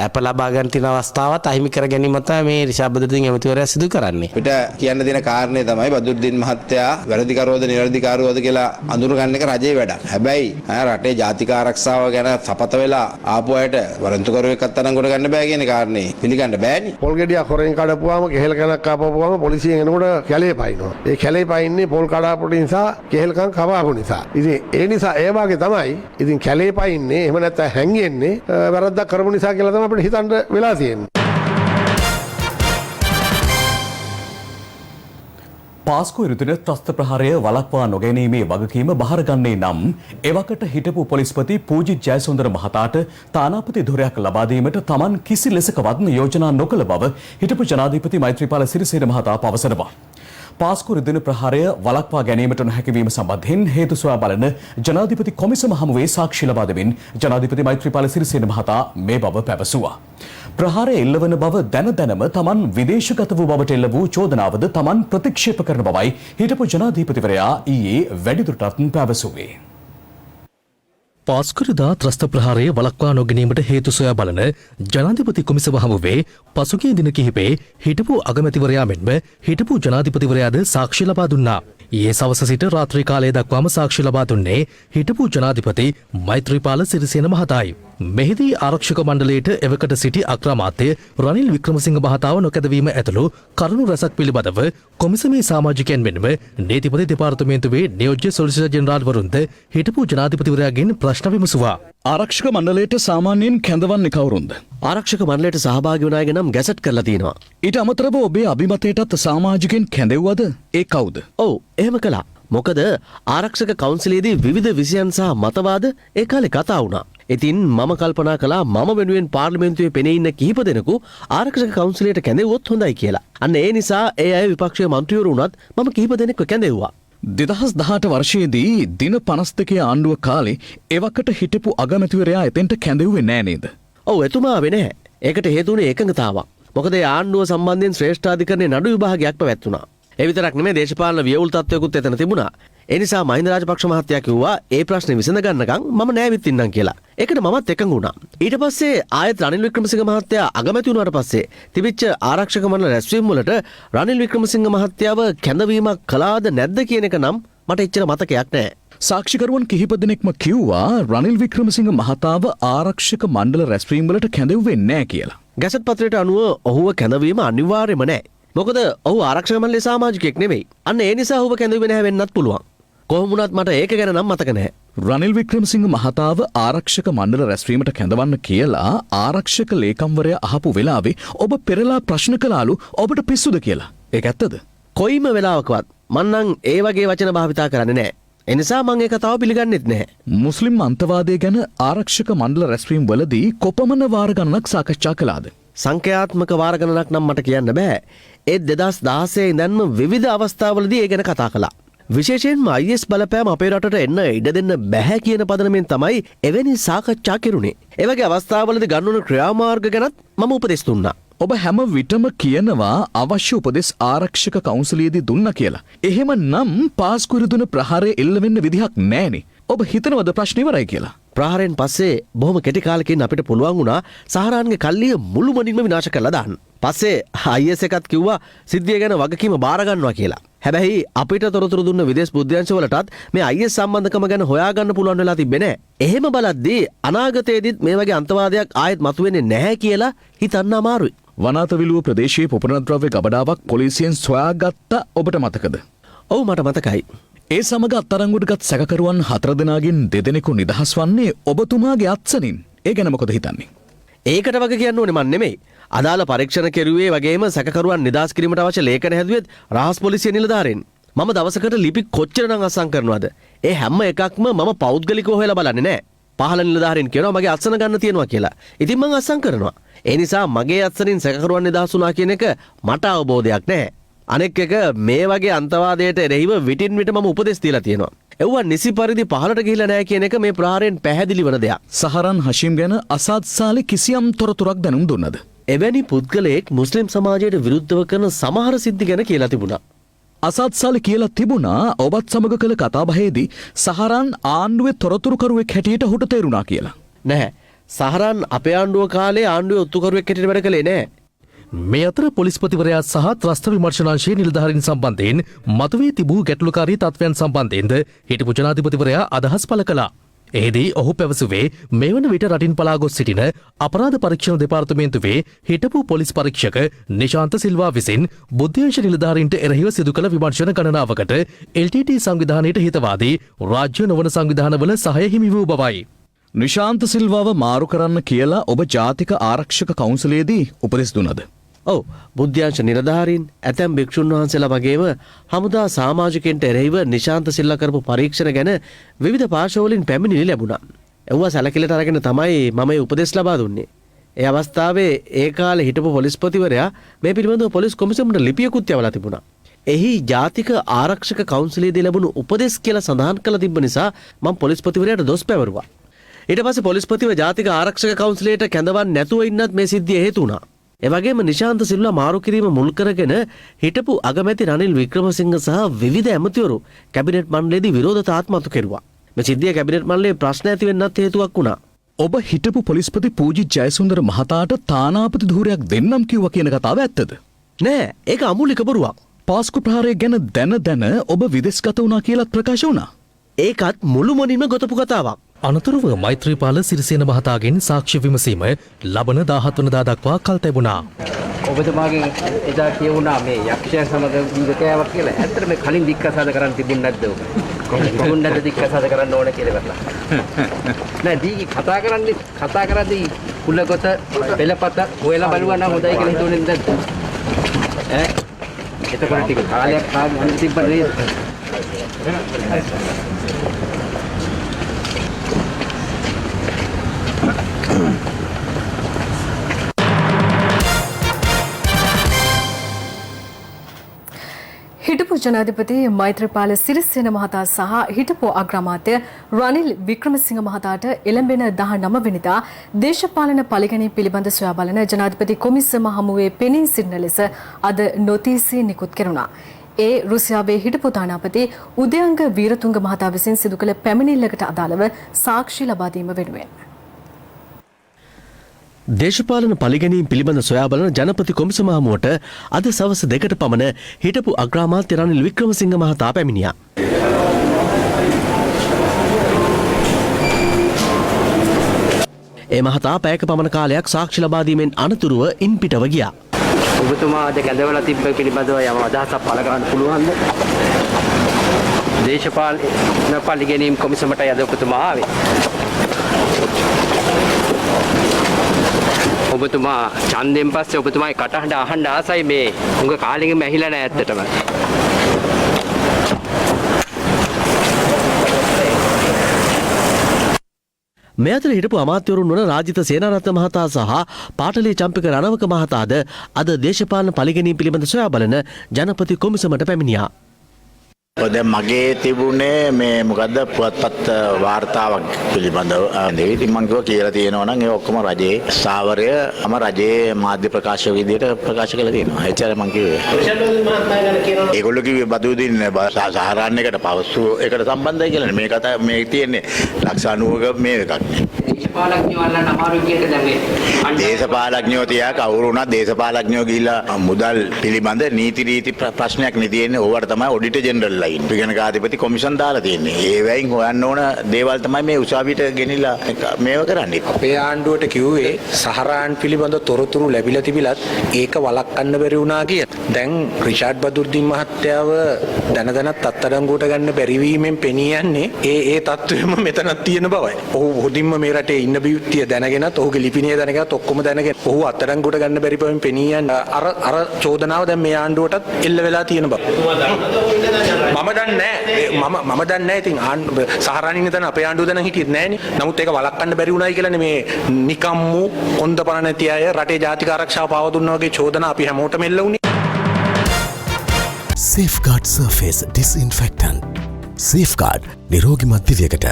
අප ලබා ගන්න තියෙන අවස්ථාවත් අහිමි කර ගැනීම තමයි මේ රිෂාඩ් බදියුදීන් ඇමතිවරයා සිදු කරන්නේ. අපිට කියන්න දෙන කාරණේ තමයි බදියුදීන් මහත්තයා වැරදිකරුවද නිවැරදිකරුවද කියලා අඳුර ගන්න එක රජයේ වැඩක්. හැබැයි රටේ ජාතික ආරක්ෂාව ගැන සපත වෙලා ආපු අයට වරන්තුකරුවෙක් අත්අඩංගුවට ගන්න බෑ කියන කාරණේ පිළිගන්න බෑනේ. පොල් ගෙඩියක් හොරෙන් කඩපුවාම කෙහෙල් කනක් කාපුවාම පොලිසියෙන් එනකොට කැලේ පයින්නවා. ඒ කැලේ පයින්නේ පොල් කඩාපු නිසා කෙහෙල්කම් කවාපු නිසා. ඉතින් ඒ නිසා ඒ වගේ තමයි ඉතින් කැලේ පයින්නේ එහෙම නැත්නම් හැංගෙන්නේ වැරද්දක් කරපු නිසා කියලා තමයි අපිට හිතන්න වෙලා තියෙන්නේ. පාස්කු ඍතුවේ ත්‍රස්ත ප්‍රහාරය වළක්වා නොගැනීමේ වගකීම බහරගන්නේ නම් එවකට හිටපු පොලිස්පති පූජිත් ජයසුන්දර මහතාට තානාපති ධුරයක් ලබා දීමට Taman කිසි ලෙසකවත් යෝජනා නොකළ බව හිටපු ජනාධිපති මෛත්‍රීපාල සිරිසේන මහතා පවසනවා. පාස්කු රිදින ප්‍රහාරය වළක්වා ගැනීමට නොහැකි වීම සම්බන්ධයෙන් හේතු සොයා බලන ජනාධිපති කොමිසම හමුවේ සාක්ෂි ලබා දෙමින් ජනාධිපති මෛත්‍රීපාල සිරිසේන මහතා මේ බව පැවසුවා. ප්‍රහාරය එල්ලවන බව දැනම Taman විදේශගත වූ බවට එල්ල වූ චෝදනාවද Taman ප්‍රතික්ෂේප කරන බවයි හිටපු ජනාධිපතිවරයා ඊයේ වැඩිදුරටත් පැවසුවේ. පාස්කරදා ත්‍රස්ත ප්‍රහාරය වළක්වා නොගැනීමට හේතු සොයා බලන ජනාධිපති කොමිසම හමුවේ පසුගිය දින කිහිපේ හිටපු අගමැතිවරයා මෙන්ම හිටපු ජනාධිපතිවරයාද සාක්ෂි ලබා දුන්නා. ඊයේ සවස සිට රාත්‍රී කාලය දක්වාම සාක්ෂි ලබා දුන්නේ හිටපු ජනාධිපති මෛත්‍රීපාල සිරිසේන මහතායි. මෙහිදී ආරක්ෂක මණ්ඩලයට එවකට සිටි අග්‍රාමාත්‍ය රනිල් වික්‍රමසිංහ මහතාව නොකැදවීම ඇතුළු කරුණු රැසක් පිළිබඳව කොමිසමේ සමාජිකයන් මෙන්ම නීතිපති දෙපාර්තමේන්තුවේ නියෝජ්‍ය සොලිසිටර් ජෙනරාල් වරුන්ද හිටපු ජනාධිපතිවරයාගෙන් ප්‍රශ්න විමසුවා. ආරක්ෂක මණ්ඩලයට සාමාන්‍යයෙන් කැඳවන්නේ කවුරුන්ද? ආරක්ෂක මණ්ඩලයට සහභාගී වුණ අය නම් ගැසට් කරලා තියෙනවා. ඊට අමතරව ඔබේ අභිමතයටත් සමාජිකයන් කැඳෙව්වද? ඒ කවුද? ඔව් එහෙම කළා. මොකද ආරක්ෂක කවුන්සිලයේදී විවිධ විෂයන් සහ මතවාද ඒ කාලේ කතා වුණා. ඉතින් මම කල්පනා කළා මම වෙනුවෙන් පාර්ලිමේන්තුවේ පෙනී ඉන්න කිහිප දෙනෙකු ආරක්ෂක කවුන්සිලයට කැඳෙව්වොත් හොඳයි කියලා. අන්න ඒ නිසා ඒ අය විපක්ෂයේ මන්ත්‍රීවරු වුණත් මම කිහිප දෙනෙක්ව කැඳෙව්වා. 2018 වර්ෂයේදී දින 52 ආණ්ඩුව කාලේ එවකට හිටපු අගමැතිවරයා එතෙන්ට කැඳෙව්වේ නෑ නේද? ඔව් එතුමා ආවේ නැහැ. ඒකට හේතුුනේ එකඟතාවක්. මොකද ඒ ආණ්ඩුව සම්බන්ධයෙන් ශ්‍රේෂ්ඨාධිකරණයේ නඩු විභාගයක් පැවැත්වුණා. ඒ විතරක් නෙමෙයි දේශපාලන වියවුල් තත්ත්වයකුත් එතන තිබුණා. ඒ නිසා මහින්ද රාජපක්ෂ මහත්තයා කිව්වා ඒ ප්‍රශ්නේ විසඳ ගන්නකම් මම නෑවිත් ඉන්නම් කියලා. ඒකට මමත් එකඟ වුණා. ඊට පස්සේ ආයෙත් රනිල් වික්‍රමසිංහ මහත්තයා අගමැති වුණාට පස්සේ තිබිච්ච ආරක්ෂක මණ්ඩල රැස්වීම වලට රනිල් වික්‍රමසිංහ මහත්තයාව කැඳවීමක් කළාද නැද්ද කියන එක නම් මට එච්චර මතකයක් නෑ. සාක්ෂිකරුවන් කිහිප දෙනෙක්ම කිව්වා රනිල් වික්‍රමසිංහ මහතාව ආරක්ෂක මණ්ඩල රැස්වීම් වලට කැඳවුවේ නැහැ කියලා. ගැසට් පත්‍රයට අනුව ඔහුව කැඳවීම අනිවාර්යම නැහැ. මොකද ඔහු ආරක්ෂක මණ්ඩලයේ සමාජිකයෙක් නෙවෙයි. අන්න ඒ නිසා ඔහුව කැඳවුවේ නැහැ වෙන්නත් පුළුවන්. කොහොම වුණත් මට ඒක ගැන නම් මතක නැහැ. රනිල් වික්‍රමසිංහ මහතාව ආරක්ෂක මණ්ඩල රැස්වීමට කැඳවන්න කියලා ආරක්ෂක ලේකම්වරයා අහපු වෙලාවේ ඔබ පෙරලා ප්‍රශ්න කළාලු ඔබට පිස්සුද කියලා. ඒක ඇත්තද? කොයිම වෙලාවකවත් මං නම් ඒ වගේ වචන භාවිතා කරන්නේ නැහැ. එනිසා මං ඒ කතාව පිළිගන්නෙත් නැහැ. මුස්ලිම් අන්තවාදය ගැන ආරක්ෂක මණ්ඩල රැස්වීම් වලදී කොපමණ වාර ගණනක් සාකච්ඡා කළාද? සංඛ්‍යාත්මක වාර ගණනක් නම් මට කියන්න බෑ. ඒ 2016 ඉඳන්ම විවිධ අවස්ථාවලදී ඒ ගැන කතා කළා. විශේෂයෙන්ම IS බලපෑම අපේ රටට එන්න ඉඩ දෙන්න බැහැ කියන පදනමෙන් තමයි එවැනි සාකච්ඡා කෙරුණේ. ඒ වගේ අවස්ථාවලදී ගන්නවන ක්‍රියාමාර්ග ගැනත් මම උපදෙස් දුන්නා. ඔබ හැම විටම කියනවා අවශ්‍ය උපදෙස් ආරක්ෂක කවුන්සිලයේදී දුන්නා කියලා. එහෙම නම් පාස්කුරුදුන ප්‍රහාරය එල්ල වෙන්න විදිහක් නැහනේ. ඔබ හිතනවද ප්‍රශ්න ඉවරයි කියලා? ප්‍රහාරයෙන් පස්සේ බොහොම කෙටි කාලෙකින් අපිට පුළුවන් වුණා සහරාන්ගේ කල්ලිය මුළුමනින්ම විනාශ කරලා දාන්න. පස්සේ IS එකත් කිව්වා සිද්ධිය ගැන වගකීම බාර ගන්නවා කියලා. හැබැයි අපිට තොරතුරු දුන්න විදේශ බුද්ධ්‍යංශවලටත් මේ IS සම්බන්ධකම ගැන හොයාගන්න පුළුවන් වෙලා තිබෙන්නේ නැහැ. එහෙම බලද්දී අනාගතයේදීත් මේ වගේ අන්තවාදයක් ආයෙත් මතුවෙන්නේ නැහැ කියලා හිතන්න අමාරුයි. වනාත විලුව ප්‍රදේශයේ පොපනද්‍රව්‍ය ගබඩාවක් පොලිසියෙන් සොයාගත්ත ඔබට මතකද? ඔව් මට මතකයි. ඒ සමග අත්අඩංගුවටගත් සැකකරුවන් 4 දෙනාගෙන් 2 දෙනෙකු නිදහස් වන්නේ ඔබතුමාගේ අත්සනින්. ඒ ගැන මොකද හිතන්නේ? ඒකට වග කියන්න ඕනේ මන් නෙමෙයි. අදාළ පරීක්ෂණ කෙරුවේ වගේම සැකකරුවන් නිදහස් කිරීමට අවශ්‍ය ලේඛන හැදුවෙත් රහස් පොලිසිය නිලධාරීන්. මම දවසකට ලිපි කොච්චරනම් අත්සන් කරනවද? ඒ හැම එකක්ම මම පෞද්ගලිකව හොයලා බලන්නේ නැහැ. පහළ නිලධාරීන් කියනවා මගේ අත්සන ගන්න තියෙනවා කියලා. ඉතින් මං අත්සන් කරනවා. ඒ නිසා මගේ අත්සනින් සැකකරුවන් නිදහස් වුණා කියන එක මට අවබෝධයක් නැහැ. අනෙක් එක මේ වගේ අන්තවාදයට එරෙහිව විටින් විට මම උපදෙස් දීලා තියෙනවා. එවුවා නිසි පරිදි පහළට ගිහිලා නැහැ කියන එක මේ ප්‍රහාරයෙන් පැහැදිලි වන දෙයක්. සහරන් හෂීම් ගැන අසාද් සාලි කිසියම් තොරතුරක් දැනුම් දුන්නද? එවැනි පුද්ගලයෙක් මුස්ලිම් සමාජයට විරුද්ධව කරන සමහර සිද්ධි ගැන කියලා තිබුණා. අසාද් සාලි කියලා තිබුණා ඔබත් සමග කළ කතාබහේදී සහරන් ආණ්ඩුවේ තොරතුරුකරුවෙක් හැටියට ඔහුට තේරුණා කියලා. නැහැ. සහරන් අපේ ආණ්ඩුව කාලේ ආණ්ඩුවේ ඔත්තුකරුවෙක් හැටියට වැඩ කළේ නැහැ. මේ අතර පොලිස්පතිවරයා සහ ත්‍රස්ත විමර්ශනාංශයේ නිලධාරීන් සම්බන්ධයෙන් මතුවී තිබූ ගැටලුකාරී තත්ත්වයන් සම්බන්ධයෙන්ද හිටපු ජනාධිපතිවරයා අදහස් පළ කළා. එහිදී ඔහු පැවසුවේ මේ වන විට රටින් පලා ගොස් සිටින අපරාධ පරීක්ෂණ දෙපාර්තමේන්තුවේ හිටපු පොලිස් පරීක්ෂක නිශාන්ත සිල්වා විසින් බුද්ධ්‍යංශ නිලධාරීන්ට එරෙහිව සිදු කළ විමර්ශන ගණනාවකට LTT සංවිධානයට හිතවාදී රාජ්‍ය නොවන සංවිධානවල සහය හිමි වූ බවයි. නිශාන්ත සිල්වාව මාරු කරන්න කියලා ඔබ ජාතික ආරක්ෂක කවුන්සිලයේදී උපදෙස් දුන්නද? ඔව් බුද්ධ්‍යංශ නිලධාරීන් ඇතැම් භික්ෂුන් වහන්සේලා වගේම හමුදා සමාජිකයන්ට එරෙහිව නිශාන්ත සිල්ලා කරපු පරීක්ෂණ ගැන විවිධ පාර්ශවවලින් පැමිණිලි ලැබුණා. ඒවා සැලකිලිට අරගෙන තමයි මම මේ උපදෙස් ලබා දුන්නේ. ඒ අවස්ථාවේ ඒ කාලේ හිටපු පොලිස්පතිවරයා මේ පිළිබඳව පොලිස් කොමිසමට ලිපියකුත් යවලා තිබුණා. එහි ජාතික ආරක්ෂක කවුන්සිලයේදී ලැබුණු උපදෙස් කියලා සඳහන් කළ තිබ්බ නිසා මම පොලිස්පතිවරයාට දොස් පැවරුවා. ඊට පස්සේ පොලිස්පතිව ජාතික ආරක්ෂක කවුන්සිලයට කැඳවන්නේ නැතුව ඉන්නත් මේ සිද්ධිය හේතු වුණා. එවැගේම නිශාන්ත සිල්වා මාරු කිරීම මුල් කරගෙන හිටපු අගමැති රනිල් වික්‍රමසිංහ සහ විවිධ ඇමතිවරු කැබිනට් මණ්ඩලයේදී විරෝධතාත්මක කෙරුවා. මේ සිද්ධිය කැබිනට් මණ්ඩලයේ ප්‍රශ්න ඇති වෙන්නත් හේතුවක් වුණා. ඔබ හිටපු පොලිස්පති පූජි ජයසුන්දර මහතාට තානාපති ධූරයක් දෙන්නම් කිව්වා කියන කතාව ඇත්තද? නෑ, ඒක අමූලික බොරුවක්. පාස්කු ප්‍රහාරය ගැන දැන ඔබ විදේශගත වුණා කියලාත් ප්‍රකාශ වුණා. ඒකත් මුළුමනින්ම ගොතපු කතාවක්. අනතුරුව මෛත්‍රීපාල සිරිසේන මහතාගෙන් සාක්ෂි විමසීම ලබන 17 වනදා දක්වා කල් තැබුණා. ඔබතුමාගෙන් එදා කියවුණා මේ යක්ෂයන් සමග ජීවිතයක් කියලා. ඇත්තට මේ කලින් දික්කසාද කරන්න තිබුණ නැද්ද ඔබ? කොහොමද නැද්ද දික්කසාද කරන්න ඕන කියලා කරලා. නෑ දීකි කතා කරද්දී කුලගොත පෙළපත හොයලා බලුවා නම් හොඳයි කියලා හිතුනේ නැද්ද? ඈ එතකොට ටික කාලයක් ආවම තිබ්බ නේද? හිටපු ජනාධිපති මෛත්‍රීපාල සිරිසේන මහතා සහ හිටපු අග්‍රාමාත්‍ය රනිල් වික්‍රමසිංහ මහතාට එළඹෙන 19 වෙනිදා දේශපාලන පරිගණනය පිළිබඳ සොයා බලන ජනාධිපති කොමිසම හමුවේ පෙනී සිටින ලෙස අද නොතීසි නිකුත් කෙරුණා. ඒ රුසියාවේ හිටපු තානාපති උදයංග වීරතුංග මහතා විසින් සිදු කළ පැමිණිල්ලකට අදාළව සාක්ෂි ලබා දීම වෙනුවෙන්. දේශපාලන පරිගණනීම් පිළිබඳ සොයා බලන ජනපති කොමිසම හමුවට අද සවස් 2ට පමණ හිටපු අග්‍රාමාත්‍ය රනිල් වික්‍රමසිංහ මහතා පැමිණියා. ඒ මහතා පැයක පමණ කාලයක් සාක්ෂි ලබා දීමෙන් අනතුරුව ඉන්පිටව ගියා. ඔබතුමා අද කැඳවලා තිබ්බ පිළිබඳව යම් අදහසක් පළ කරන්න පුළුවන්ද? දේශපාලන පරිගැනීම් කොමිසමට යද ඔබතුමා ආවේ. ඔබතුමා ඡන්දයෙන් පස්සේ ඔබතුමායි කටහඬ අහන්න ආසයි මේ උඟ කාලෙකින්ම ඇහිලා නැහැ ඇත්තටම. මේ අතර හිටපු අමාත්‍යවරුන් වන රාජිත සේනාරත්න මහතා සහ පාටලී චම්පක රණවක මහතාද අද දේශපාලන පරිගැනීම් පිළිබඳ සොයා බලන ජනපති කොමිසමට පැමිණියා. දැන් මගේ තිබුණේ මේ මොකද්ද පුවත්පත් වාර්තාවක් පිළිබඳව ඉතින් මම කියලා තියෙනවා නම් ඒ ඔක්කොම රජයේ ස්ථාවරය අම රජයේ මාධ්‍ය ප්‍රකාශක විදිහට ප්‍රකාශ කරලා තියෙනවා. එච්චරයි මම කිව්වේ. ඒගොල්ලෝ කිව්වේ බදු දින සහරාන් එකට පවසු එකට සම්බන්ධයි කියලා. මේ කතාව මේ තියෙන්නේ ලක්ෂ 90ක මේ එකක් නේ. දේශපාලඥයෝ අල්ලන්න අමාරුයි කියන දැන් මේ දේශපාලඥයෝ තියා කවුරු වුණත් දේශපාලඥයෝ ගිහිල්ලා මුදල් පිළිබඳ නීති රීති ප්‍රශ්නයක් නේ තියෙන්නේ. ඕවට තමයි ඔඩිටර් ජෙනරල් ලයින් විගණකාධිපති කොමිෂන් දාලා තියෙන්නේ. ඒ වයින් හොයන්න ඕන දේවල් තමයි මේ උසාවියට ගෙනිලා මේව කරන්නේ. අපේ ආණ්ඩුවට කිව්වේ සහරාන් පිළිබඳ තොරතුරු ලැබිලා තිබිලත් ඒක වළක්වන්න බැරි වුණා කියලා. දැන් රිෂාඩ් බදුර්දීන් මහත්තයාව දැනදැනත් අත්අඩංගුවට ගන්න බැරි වීමෙන් පෙනී යන්නේ ඒ තත්ත්වෙම මෙතනක් තියෙන බවයි. ඔහු හොදින්ම මේ රටේ ඉන්න බියුත්තිය දැනගෙනත් ඔහුගේ ලිපිණිය දැනගෙනත් ඔක්කොම දැනගෙන ඔහු අත්අඩංගුවට ගන්න බැරි බවෙන් පෙනී යන අර චෝදනාව දැන් මේ ආණ්ඩුවටත් එල්ල වෙලා තියෙන බව. මම දන්නේ නැහැ. ඉතින් සහරානින් ඉඳන් අපේ ආණ්ඩුව දැන හිටියෙත් නැහනේ. නමුත් ඒක වළක්වන්න බැරි වුණායි කියලානේ මේ නිකම්මු හොඳපණ නැති අය රටේ ජාතික ආරක්ෂාව පාව දුන්නා වගේ චෝදනා අපි හැමෝටම එල්ල වුණේ. Safeguard Surface Disinfectant. Safeguard නිරෝගිමත් දිවියකට.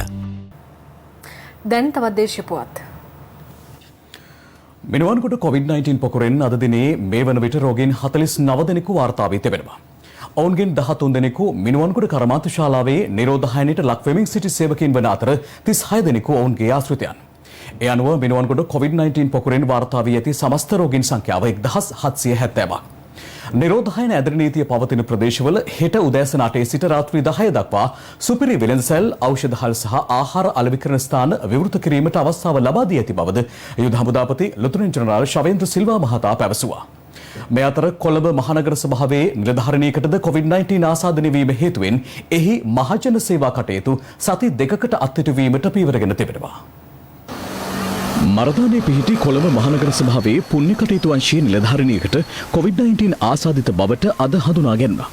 දැන් තවත් දේශීය පුවත්. මිනුවන්ගොඩ COVID-19 පොකුරෙන් අද දිනේ මේ වන විට රෝගීන් 49 දෙනෙකු වාර්තා වී තිබෙනවා. ඔවුන්ගෙන් 13 දෙනෙකු මිනුවන්ගොඩ කර්මාන්ත ශාලාවේ නිරෝධායනයට ලක් වෙමින් සිටි සේවකයින් වන අතර 36 දෙනෙකු ඔවුන්ගේ ආශ්‍රිතයන්. ඒ අනුව මිනුවන්ගොඩ COVID-19 පොකුරෙන් වාර්තා වී ඇති සමස්ත රෝගීන් සංඛ්‍යාව 1770ක්. නිරෝධායන ඇදරි නීතිය පවතින ප්‍රදේශවල හෙට උදෑසන 8 සිට රාත්‍රී 10 දක්වා සුපිරි වෙළඳසැල් ඖෂධහල් සහ ආහාර අලෙවිකරණ ස්ථාන විවෘත කිරීමට අවස්ථාව ලබා දී ඇති බවද යුද හමුදාපති ලෙතනන්ට් ජනරාල් ශවේන්ද්‍ර සිල්වා මහතා පැවසුවා. මේ අතර කොළඹ මහනගර සභාවේ නිලධාරණයකටද COVID-19 ආසාදනය වීම හේතුවෙන් එහි මහජන සේවා කටයුතු සති දෙකකට අත්හිටුවීමට පියවරගෙන තිබෙනවා. මරදානේ පිහිටි කොළඹ මහනගර සභාවේ පුණ්‍ය කටයුතු අංශයේ නිලධාරණයකට COVID-19 ආසාදිත බවට අද හඳුනා ගැනුණා.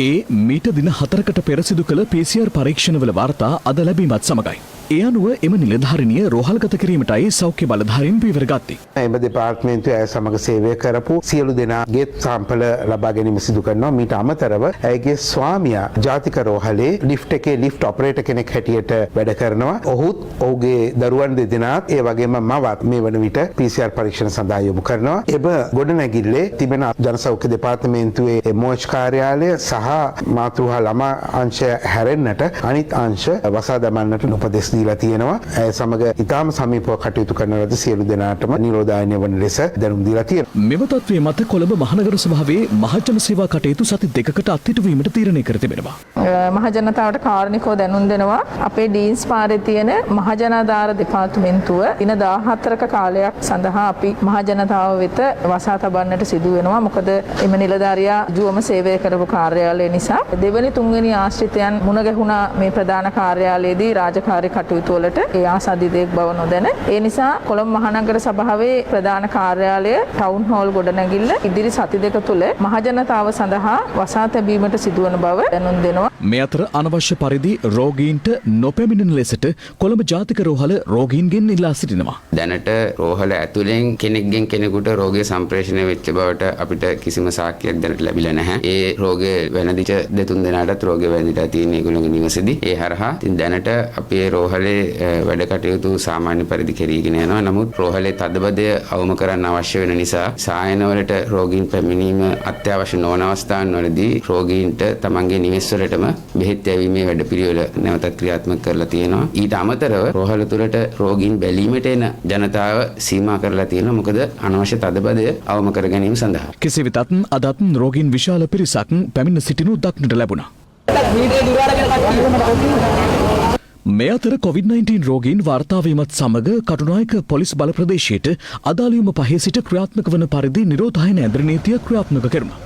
ඒ මීට දින 4කට පෙර සිදු කළ PCR පරීක්ෂණවල වාර්තා අද ලැබීමත් සමගයි. ඒ අනුව එම නිලධාරණිය රෝහල්ගත කිරීමටයි සෞඛ්‍ය බලධාරීන් පියවර ගත්තේ. එම දෙපාර්තමේන්තුව ඇය සමග සේවය කරපු සියලු දෙනාගේ සාම්පල ලබා ගැනීම සිදු කරනවා. මීට අමතරව ඇයගේ ස්වාමියා ජාතික රෝහලේ ලිෆ්ට් එකේ ලිෆ්ට් ඔපරේටර් කෙනෙක් හැටියට වැඩ කරනවා. ඔහුත් ඔහුගේ දරුවන් දෙදෙනාත් ඒ වගේම මවත් මේ වන විට PCR පරීක්ෂණ සඳහා යොමු කරනවා. එම ගොඩනැගිල්ලේ තිබෙන ජනසෞඛ්‍ය දෙපාර්තමේන්තුවේ මොච් කාර්යාලය සහ මාතෘහා ළමා අංශය හැරෙන්නට අනිත් අංශ වසා දමන්නට උපදෙස් දීලා තියෙනවා. ඇය සමග ඉතාම සමීපව කටයුතු කරන ලද සියලු දෙනාටම නිරෝධායනය වන ලෙස දැනුම් දීලා තියෙනවා. මෙම තත්ත්වයේ මත කොළඹ මහනගර සභාවේ මහජන සේවා කටයුතු සති දෙකකට අත්හිටුවීමට තීරණය කර තිබෙනවා. මහජනතාවට කාරුණිකව දැනුම් දෙනවා. අපේ ඩීන්ස් පාරේ තියෙන මහජනාධාර දෙපාර්තමේන්තුව දින 14ක කාලයක් සඳහා අපි මහජනතාව වෙත වසා තබන්නට සිදු වෙනවා. මොකද එම නිලධාරියා ජුවම සේවය කරපු කාර්යාලය නිසා දෙවනි තුන්වෙනි ආශ්‍රිතයන් මුණ ගැහුණා මේ ප්‍රධාන කාර්යාලයේදී රාජකාරී කටයුතු වලට ඒ ආසාදිතයෙක් බව නොදැන ඒ නිසා කොළඹ මහනගර සභාවේ ප්‍රධාන කාර්යාලය ටවුන් හෝල් ගොඩනැගිල්ල ඉදිරි සති දෙක තුළ මහජනතාව සඳහා වසා තැබීමට සිදුවන බව දැනුම් දෙනවා. මේ අතර අනවශ්‍ය පරිදි රෝගීන්ට නොපැමිණෙන ලෙසට කොළඹ ජාතික රෝහල රෝගීන්ගෙන් ඉල්ලා සිටිනවා. දැනට රෝහල ඇතුලෙන් කෙනෙක්ගෙන් කෙනෙකුට රෝගය සම්ප්‍රේෂණය වෙච්ච බවට අපිට කිසිම සාක්ෂියක් දැනට ලැබිලා නැහැ. ඒ රෝගය වැළඳිච්ච දෙතුන් දෙනාටත් රෝගය වැළඳිලා තියෙන ඒගොල්ලෝගේ නිවසේදී ඒ හරහා ඉතින් දැනට අපේ රෝහලේ වැඩ කටයුතු සාමාන්‍ය පරිදි කෙරීගෙන යනවා. නමුත් රෝහලේ තදබදය අවම කරන්න අවශ්‍ය වෙන නිසා සායනවලට රෝගීන් පැමිණීම අත්‍යවශ්‍ය නොවන අවස්ථාන්වලදී රෝගීන්ට තමන්ගේ නිවෙස් වලටම බෙහෙත් යැවීමේ වැඩපිළිවෙල නැවතත් ක්‍රියාත්මක කරලා තියෙනවා. ඊට අමතරව රෝහල තුළට රෝගීන් බැලීමට එන ජනතාව සීමා කරලා තියෙනවා. මොකද අනවශ්‍ය තදබදය අවම කර ගැනීම සඳහා. කෙසේ වෙතත් අදත් රෝගීන් විශාල පිරිසක් පැමිණ සිටිනු දක්නට ලැබුණා. මේ අතර COVID-19 රෝගීන් වාර්තා වීමත් සමග කටුනායක පොලිස් බල ප්‍රදේශයට අදාළයුම පහේ සිට ක්‍රියාත්මක වන පරිදි නිරෝධායන ඇඳරි නීතිය ක්‍රියාත්මක කරනවා.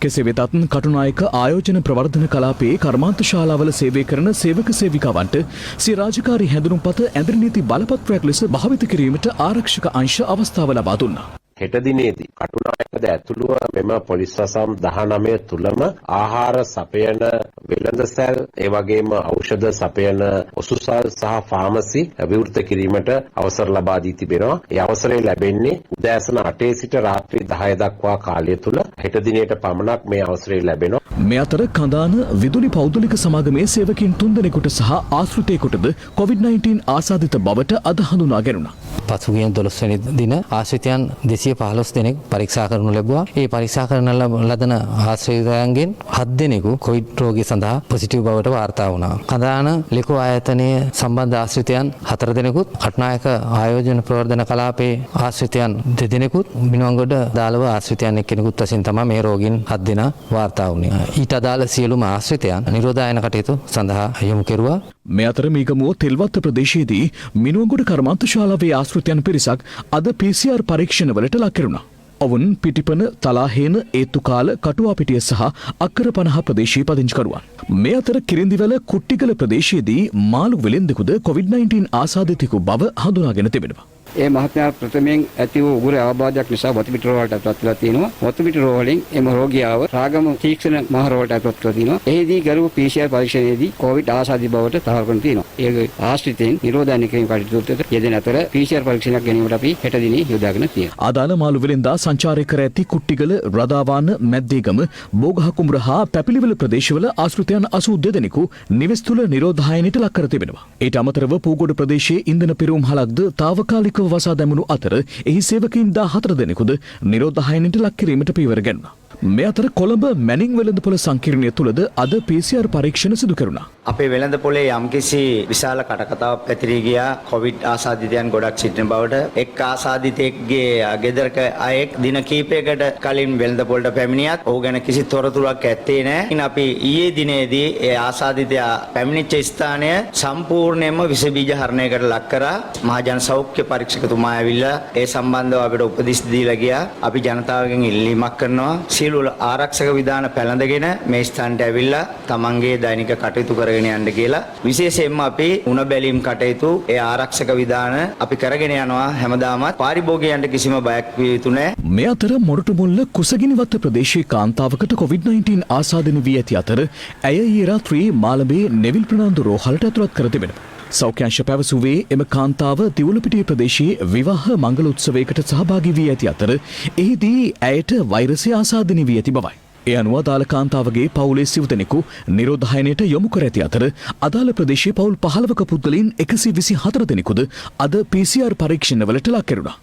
කෙසේ වෙතත් කටුනායක ආයෝජන ප්‍රවර්ධන කලාපයේ කර්මාන්ත ශාලාවල සේවය කරන සේවක සේවිකාවන්ට සිය රාජකාරී හැඳුනුම්පත ඇඳරි නීති බලපත්‍රයක් ලෙස භාවිත කිරීමට ආරක්ෂක අංශ අවස්ථාව ලබා දුන්නා. හෙට දිනේදී කටුනායකද ඇතුළුව මෙම පොලිස් වසම් 19 තුලම ආහාර සපයන වෙළඳසැල් ඒ වගේම ඖෂධ සපයන ඔසුසල් සහ ෆාමසි විවෘත කිරීමට අවසර ලබා දී තිබෙනවා. ඒ අවසරය ලැබෙන්නේ උදෑසන 8 සිට රාත්‍රී 10 දක්වා කාලය තුල. හෙට දිනේට පමණක් මේ අවසරය ලැබෙනවා. මේ අතර කඳාන විදුලි පෞද්ගලික සමාගමේ සේවකින් 3 දෙනෙකුට සහ ආශ්‍රිතයෙකුටද COVID-19 ආසාදිත බවට අද හඳුනා ගැනුණා. පසුගිය 12 වෙනි දින ආශ්‍රිතයන් 215 දෙනෙක් පරීක්ෂා කරනු ලැබුවා. ඒ පරීක්ෂා කරන ලදන ආශ්‍රිතයන්ගෙන් 7 දෙනෙකු කොවිඩ් රෝගී සඳහා පොසිටිව් බවට වාර්තා වුණා. කඳාන ලෙකෝ ආයතනයේ සම්බන්ධ ආශ්‍රිතයන් 4 දෙනෙකුත්, කටුනායක ආයෝජන ප්‍රවර්ධන කලාපයේ ආශ්‍රිතයන් 2 දෙනෙකුත්, මිනුවන්ගොඩ දාලව ආශ්‍රිතයන් එක්කෙනෙකුත් වශයෙන් තමයි මේ රෝගීන් 7 දෙනා වාර්තා වුණේ. ඊට අදාළ සියලුම ආශ්‍රිතයන් නිරෝධායන කටයුතු සඳහා යොමු කෙරුවා. මේ අතර මීගමුව තෙල්වත්ත ප්‍රදේශයේදී මිනුවන්ගොඩ කර්මාන්ත ශාලාවේ ආශ්‍රිතයන් පිරිසක් අද PCR පරීක්ෂණවලට ලක් කෙරුණා. ඔවුන් පිටිපන, තලාහේන, ඒතුකාල, කටුවාපිටිය සහ අක්කර 50 ප්‍රදේශයේ පදිංචිකරුවන්. මේ අතර කිරින්දිවැල කුට්ටිගල ප්‍රදේශයේදී මාළු වෙළෙන්දෙකුද COVID-19 ආසාදිතයෙකු බව හඳුනාගෙන තිබෙනවා. ඒ මහත්මයා ප්‍රථමයෙන් ඇති වූ උගුර අවබෝධයක් නිසා වතුපිට රෝහලට ඇතුළත් වෙලා තියෙනවා. වතුපිට රෝහලෙන් එම රෝගියාව රාගම තීක්ෂණ මහ රෝහලට ඇතුළත් වෙලා තියෙනවා. එහිදී කරු PCR පරීක්ෂණයේදී COVID ආසාදිත බවට තහවුරු කරගෙන තියෙනවා. ඒ ආශ්‍රිතයන් නිරෝධායන කිරීම කටයුතුට යෙදෙන අතර PCR පරීක්ෂණයක් ගැනීමට අපි හෙට දිනේ යොදාගෙන තියෙනවා. ආදාළ මාළු වෙළෙන්දා සංචාරය කර ඇති කුට්ටිගල, රදාවාන, මැද්දේගම, බෝගහකුඹුර හා පැපිලිවල ප්‍රදේශවල ආශ්‍රිතයන් 82 දෙනෙකු නිවෙස් තුළ නිරෝධායනයට ලක් කර තිබෙනවා. ඊට අමතරව පූගොඩ ප්‍රදේශයේ ඉන්ධන පිරවුම් හලක්ද తాවකාලිකව වසා දැමුණු අතර එහි සේවකයින් 14 දෙනෙකුද නිරෝධායනයට ලක් කිරීමට පියවර ගැනුණා. මේ අතර කොළඹ මැනින් වෙළඳපොළ සංකීර්ණය තුළද අද PCR පරීක්ෂණ සිදු කෙරුණා. අපේ වෙළඳපොලේ යම්කිසි විශාල කටකතාවක් පැතිරී ගියා කොවිඩ් ආසාදිතයන් ගොඩක් සිටින බවට. එක් ආසාදිතයෙක්ගේ ගෙදරක අයෙක් දින කිහිපයකට කලින් වෙළඳපොළට පැමිණියත් ඔහු ගැන කිසි තොරතුරක් ඇත්තේ නැහැ. අපි ඊයේ දිනේදී ඒ ආසාදිතයා පැමිණිච්ච ස්ථානය සම්පූර්ණයෙන්ම විස බීජ හරණයකට ලක් කරා. මහජන සෞඛ්‍ය පරීක්ෂකතුමා ඇවිල්ලා ඒ සම්බන්ධව අපිට උපදෙස් දීලා ගියා. අපි ජනතාවගෙන් ඉල්ලීමක් කරනවා සියලු ආරක්ෂක විධාන පැළඳගෙන මේ ස්ථානට ඇවිල්ලා තමන්ගේ දෛනික කටයුතු කරගෙන යන්න කියලා. විශේෂයෙන්ම අපි උණ බැලීම් කටයුතු ඒ ආරක්ෂක විධාන අපි කරගෙන යනවා හැමදාමත්. පාරිභෝගිකයන්ට කිසිම බයක් විය යුතු නැහැ. මේ අතර මොරටුමුල්ල කුසගිනිවත්ත ප්‍රදේශයේ කාන්තාවකට COVID-19 ආසාදන වී ඇති අතර ඇය ඊයේ රාත්‍රියේ මාළඹේ නෙවිල් ප්‍රනාන්දු රෝහලට ඇතුළත් කර තිබෙනවා. සෞඛ්‍යංශ පැවසුවේ එම කාන්තාව දිවුලපිටිය ප්‍රදේශයේ විවාහ මංගල උත්සවයකට සහභාගී වී ඇති අතර එහිදී ඇයට වෛරසය ආසාදනය වී ඇති බවයි. ඒ අනුව අදාළ කාන්තාවගේ පවුලේ සිව් දෙනෙකු නිරෝධායනයට යොමු කර ඇති අතර අදාළ ප්‍රදේශයේ පවුල් 15ක පුද්ගලයන් 124 දෙනෙකුද අද PCR පරීක්ෂණවලට ලක් කෙරුණා.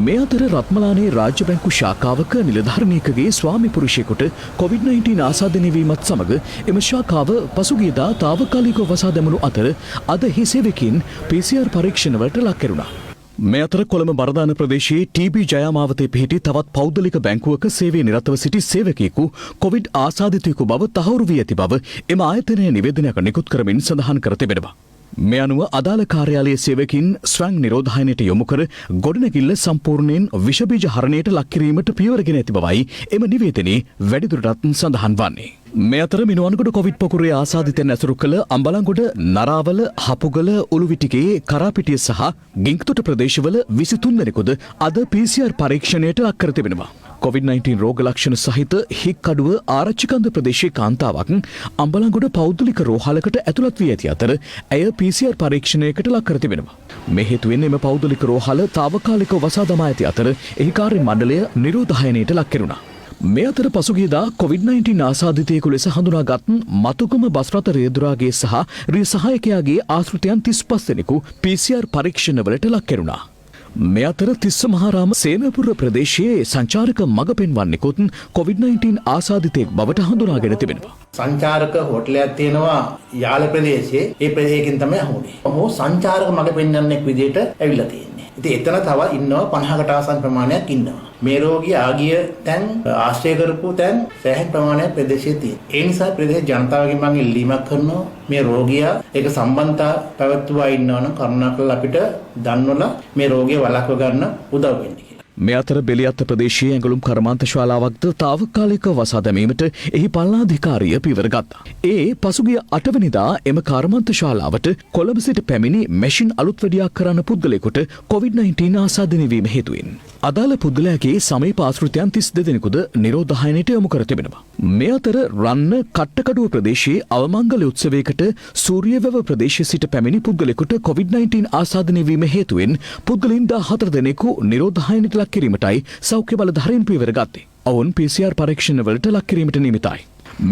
මේ අතර රත්මලානේ රාජ්‍ය බැංකු ශාඛාවක නිලධාරණයකගේ ස්වාමි පුරුෂයෙකුට COVID-19 ආසාදනය වීමත් සමග එම ශාඛාව පසුගියදා తాවකාලිකව වසා දැමුණු අතර අද එහි සේවකයින් PCR පරීක්ෂණවලට ලක් කෙරුණා. මේ අතර කොළඹ බරදාන ප්‍රදේශයේ TB ජයමාවතේ පිහිටි තවත් පෞද්ගලික බැංකුවක සේවයේ නිරතව සිටි සේවකයෙකු කොවිඩ් ආසාදිතයෙකු බව තහවුරු වී ඇති බව එම ආයතනය නිවේදනයක් නිකුත් කරමින් සඳහන් කර තිබෙනවා. මේ අනුව අදාළ කාර්යාලයේ සේවකින් ස්වයං නිරෝධායනයට යොමු කර ගොඩනැගිල්ල සම්පූර්ණයෙන් විෂබීජ හරණයට ලක් කිරීමට පියවරගෙන ඇති බවයි එම නිවේදනයේ වැඩිදුරටත් සඳහන් වන්නේ. මේ අතර මිනුවන්ගොඩ කොවිඩ් පොකුරේ ආසාදිතයන් ඇසුරු කළ අම්බලන්ගොඩ, නරාවල, හපුගල, උළුවිටිගේ, කරාපිටිය සහ ගින්ගතොට ප්‍රදේශවල 23 දෙනෙකුද අද PCR පරීක්ෂණයට ලක් කර තිබෙනවා. COVID-19 රෝග ලක්ෂණ සහිත හික්කඩුව ආරච්චිකන්ද ප්‍රදේශයේ කාන්තාවක් අම්බලන්ගොඩ පෞද්ගලික රෝහලකට ඇතුළත් වී ඇති අතර ඇය PCR පරීක්ෂණයකට ලක් කර තිබෙනවා. මේ හේතුවෙන් එම පෞද්ගලික රෝහල తాවකාලිකව වසා දමා ඇති අතර එහි කාර්ය මණ්ඩලය නිරෝධායනයට ලක් කෙරුණා. මේ අතර පසුගියදා COVID-19 ආසාදිතයෙකු ලෙස හඳුනාගත් මතුගම බස් රථ රේදුරාගේ සහ රිය සහායකයාගේ ආශ්‍රිතයන් 35 දෙනෙකු PCR පරීක්ෂණවලට ලක් කෙරුණා. මේ අතර තිස්ස මහාරාම සේනපුර ප්‍රදේශයේ සංචාරක මඟ පෙන්වන්නෙකුත් COVID-19 ආසාදිතයෙක් බවට හඳුනාගෙන තිබෙනවා. සංචාරක හෝටලයක් තියෙනවා යාල ප්‍රදේශයේ. ඒ ප්‍රදේශයෙන් තමයි හමුනේ. ඔහු සංචාරක මඟ පෙන්වන්නෙක් විදිහට ඇවිල්ලා තියෙන්නේ. ඉතින් එතන තව ඉන්නවා 50කට ආසන්න ප්‍රමාණයක් ඉන්නවා. මේ රෝගී ආගිය තැන් ආශ්‍රය කරපු තැන් සෑහෙන ප්‍රමාණයක් ප්‍රදේශයේ තියෙනවා. ඒ නිසා ප්‍රදේශ ජනතාවගෙන් මම ඉල්ලීමක් කරනවා මේ රෝගියා ඒක සම්බන්ධතා පැවැත්වුවා ඉන්නවා නම් කරුණාකරලා අපිට දන්වලා මේ රෝගිය වළක්ව ගන්න උදව් වෙන්න. මේ අතර බෙලියත්ත ප්‍රදේශයේ ඇඟලුම් කර්මාන්ත ශාලාවක්ද తాවකාලික වසා දැමීමට එහි පාලනාධිකාරිය පියවර ගත්තා. ඒ පසුගිය 8 වෙනිදා එම කර්මාන්ත ශාලාවට කොළඹ සිට පැමිණි මැෂින් අලුත් වැඩියක් කරන පුද්ගලයෙකුට COVID-19 ආසාදනය වීම හේතුවෙන් අදාළ පුද්ගලයාගේ සමීප ආශ්‍රිතයන් 32 දෙනෙකුද නිරෝධායනයට යොමු කර තිබෙනවා. මේ අතර රන්න කට්ටකඩුව ප්‍රදේශයේ අවමංගල උත්සවයකට සූරියවැව ප්‍රදේශයේ සිට පැමිණි පුද්ගලයෙකුට COVID-19 ආසාදනය වීම හේතුවෙන් පුද්ගලයන් 14 දෙනෙකු නිරෝධායනයට ලක් කිරීමටයි සෞඛ්‍ය බලධාරීන් පියවර ගත්තේ. ඔවුන් PCR පරීක්ෂණ වලට ලක් කිරීමට නියමිතයි.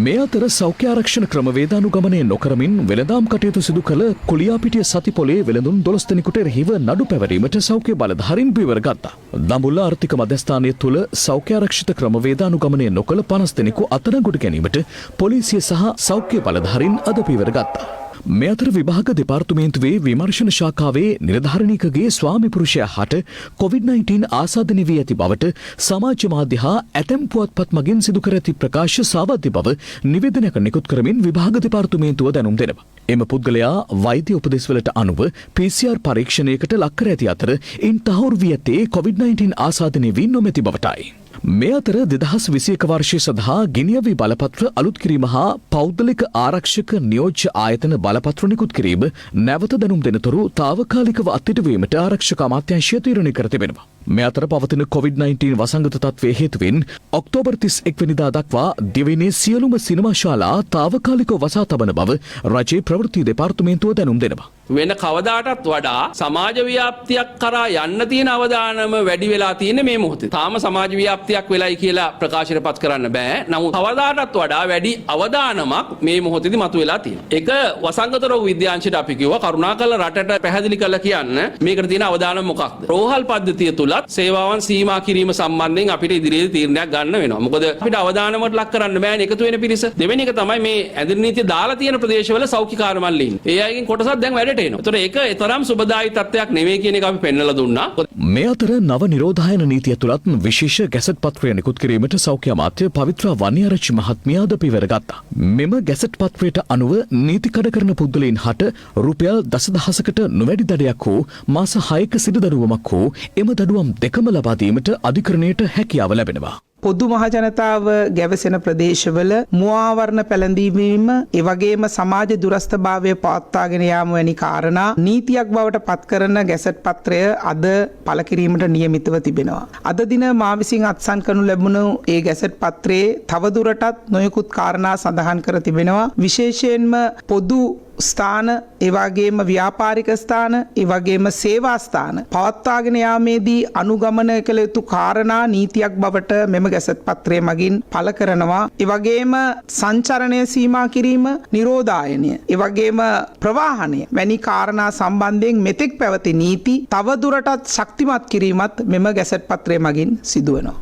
මේ අතර සෞඛ්‍ය ආරක්ෂණ ක්‍රමවේදානුගමනය නොකරමින් වෙළඳාම් කටයුතු සිදු කළ කුලියාපිටිය සතිපොලේ වෙළඳුන් 12 දෙනෙකුට එරෙහිව නඩු පැවරීමට සෞඛ්‍ය බලධාරීන් පියවර ගත්තා. දඹුල්ල ආර්ථික මධ්‍යස්ථානය තුළ සෞඛ්‍ය ආරක්ෂිත ක්‍රමවේදානුගමනය නොකළ 50 දෙනෙකු අත්අඩංගුවට ගැනීමට පොලිසිය සහ සෞඛ්‍ය බලධාරීන් අද පියවර ගත්තා. මේ අතර විභාග දෙපාර්තමේන්තුවේ විමර්ශන ශාඛාවේ නිලධාරණිකගේ ස්වාමි පුරුෂයා හට COVID-19 ආසාදනය වී ඇති බවට සමාජ මාධ්‍ය හා ඇතැම් පුවත්පත් මගින් සිදු කර ඇති ප්‍රකාශ සාවද්‍ය බව නිවේදනයක් නිකුත් කරමින් විභාග දෙපාර්තමේන්තුව දැනුම් දෙනවා. එම පුද්ගලයා වෛද්‍ය උපදෙස්වලට අනුව PCR පරීක්ෂණයකට ලක් කර ඇති අතර ඉන් තහවුරු වී ඇත්තේ COVID-19 ආසාදනය වී නොමැති බවටයි. මේ අතර 2021 වර්ෂය සඳහා ගිනියවි බලපත්‍ර අලුත් කිරීම හා පෞද්ගලික ආරක්ෂක නියෝජ්‍ය ආයතන බලපත්‍ර නිකුත් කිරීම නැවත දැනුම් දෙනතුරු తాවකාලිකව අත්හිටුවීමට ආරක්ෂක අමාත්‍යාංශය තීරණය කර තිබෙනවා. මේ අතර පවතින COVID-19 වසංගත තත්ත්වයේ හේතුවෙන් ඔක්තෝබර් 31 වෙනිදා දක්වා දිවයිනේ සියලුම සිනමා ශාලා తాවකාලිකව වසා තබන බව රජයේ ප්‍රවෘත්ති දෙපාර්තමේන්තුව දැනුම් දෙනවා. වෙන කවදාටත් වඩා සමාජ ව්‍යාප්තියක් කරා යන්න තියෙන අවදානම වැඩි වෙලා තියෙන මේ මොහොතේ. තාම සමාජ ව්‍යාප්තියක් වෙලයි කියලා ප්‍රකාශනපත් කරන්න බෑ. නමුත් කවදාටත් වඩා වැඩි අවදානමක් මේ මොහොතේදී මතුවලා තියෙනවා. ඒක වසංගත රෝග විද්‍යාංශයට අපි කිව්වා කරුණාකරලා රටට පැහැදිලි කරලා කියන්න මේකට තියෙන අවදානම මොකක්ද? රෝහල් පද්ධතිය තුලත් සේවාවන් සීමා කිරීම සම්බන්ධයෙන් අපිට ඉදිරියේ තීරණයක් ගන්න වෙනවා. මොකද අපිට අවදානමකට ලක් කරන්න බෑනේ එකතු වෙන පිරිස. දෙවෙනි එක තමයි මේ ඇඳිරි නීතිය දාලා තියෙන ප්‍රදේශවල සෞඛ්‍ය කාර්යමල්ලි ඉන්නේ. ඒ අයගෙන් කොටසක් දැන් වැඩ ඒතර ඒක තරම් සුබදායි තත්ත්වයක් නෙවෙයි කියන එක අපි පෙන්වලා දුන්නා. මේ අතර නව නිරෝධායන නීතිය තුලත් විශේෂ ගැසට් පත්‍රය නිකුත් කිරීමට සෞඛ්‍ය අමාත්‍ය පවිත්‍රා වන්නිආරච්චි මහත්මිය අද පියවර ගත්තා. මෙම ගැසට් පත්‍රයට අනුව නීති කඩ කරන පුද්ගලයන් හට රුපියල් දසදහසකට නොවැඩි දඩයක් හෝ මාස 6ක සිට දඩුවමක් හෝ එම දඩුවම් දෙකම ලබා දීමට අධිකරණයට හැකියාව ලැබෙනවා. පොදු මහජනතාව ගැවසෙන ප්‍රදේශවල මුවාවරණ පැළඳීම එවැගේම සමාජ දුරස්ථභාවය පවත්වාගෙන යාම වැනි කාරණා නීතියක් බවට පත් කරන ගැසට් පත්‍රය අද පළ කිරීමට නියමිතව තිබෙනවා. අද දින මා විසින් අත්සන් කරනු ලැබුණු ඒ ගැසට් පත්‍රයේ තවදුරටත් නොයෙකුත් කාරණා සඳහන් කර තිබෙනවා. විශේෂයෙන්ම පොදු ස්ථාන එවැගේම ව්‍යාපාරික ස්ථාන එවැගේම සේවා ස්ථාන පවත්වාගෙන යාමේදී අනුගමනය කළ යුතු කාරණා නීතියක් බවට මෙම ගැසට් පත්‍රය මගින් පළ කරනවා. එවැගේම සංචරණය සීමා කිරීම, නිරෝධායනය, එවැගේම ප්‍රවාහනය වැනි කාරණා සම්බන්ධයෙන් මෙතෙක් පැවති නීති තවදුරටත් ශක්තිමත් කිරීමත් මෙම ගැසට් පත්‍රය මගින් සිදුවෙනවා.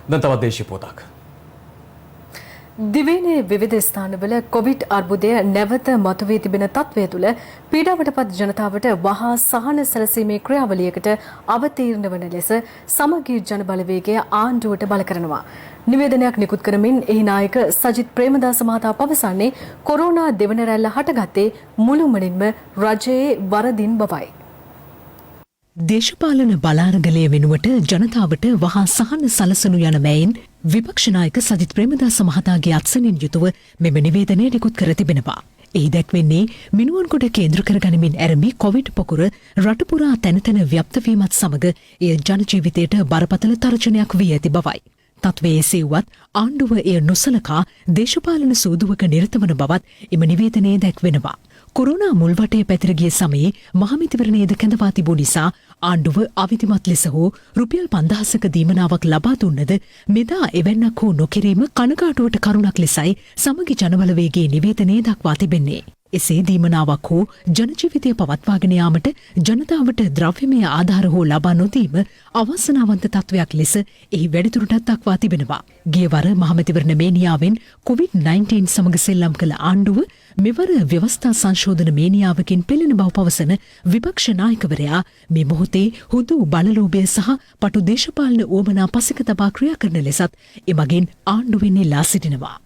දැන් තවත් දේශීය පොතක්. දිවයිනේ විවිධ ස්ථානවල කොවිඩ් අර්බුදය නැවත මතුවී තිබෙන තත්ත්වය තුළ පීඩාවටපත් ජනතාවට වහා සහන සැලසීමේ ක්‍රියාවලියකට අවතීර්ණ වන ලෙස සමගී ජන බලවේගය ආණ්ඩුවට බල කරනවා. නිවේදනයක් නිකුත් කරමින් එහි නායක සජිත් ප්‍රේමදාස මහතා පවසන්නේ කොරෝනා දෙවන රැල්ල හටගත්තේ මුළුමනින්ම රජයේ වරදින් බවයි. දේශපාලන බලාරගලය වෙනුවට ජනතාවට වහා සහන සලසනු යන මෙයින් විපක්ෂ නායක සජිත් ප්‍රේමදාස මහතාගේ අත්සනින් යුතුව මෙම නිවේදනය නිකුත් කර තිබෙනවා. එහි දැක්වෙන්නේ මිනුවන්ගොඩ කේන්ද්‍ර කර ගනිමින් ඇරඹි කොවිඩ් පොකුර රට පුරා තැන තැන ව්‍යාප්ත වීමත් සමග එය ජන ජීවිතයට බරපතල තර්ජනයක් වී ඇති බවයි. තත්වයේ එසේවුවත් ආණ්ඩුව එය නොසලකා දේශපාලන සූදුවක නිරත වන බවත් එම නිවේදනයේ දැක්වෙනවා. කොරෝනා මුල්වටේ පැතිර ගිය සමයේ මහමැතිවරණයේද කැඳවා තිබූ නිසා ආණ්ඩුව අවිධිමත් ලෙස හෝ රුපියල් 5000ක දීමනාවක් ලබා දුන්නද මෙදා එවැන්නක් හෝ නොකිරීම කනගාටුවට කරුණක් ලෙසයි සමගි ජනබලවේගයේ නිවේදනයේ දක්වා තිබෙන්නේ. එසේ දීමනාවක් හෝ ජනජීවිතය පවත්වාගෙන යාමට ජනතාවට ද්‍රව්‍යමය ආධාර හෝ ලබා නොදීම අවාසනාවන්ත තත්වයක් ලෙස එහි වැඩිදුරටත් දක්වා තිබෙනවා. ගියවර මහමැතිවරණ මේනියාවෙන් COVID-19 සමග සෙල්ලම් කළ ආණ්ඩුව මෙවර ව්‍යවස්ථා සංශෝධන මේනියාවකින් පෙළෙන බව පවසන විපක්ෂ නායකවරයා මේ මොහොතේ හුදු බලලෝභය සහ පටු දේශපාලන උවමනා පසෙක තබා ක්‍රියා කරන ලෙසත් එමගින් ආණ්ඩුවෙන් ඉල්ලා සිටිනවා.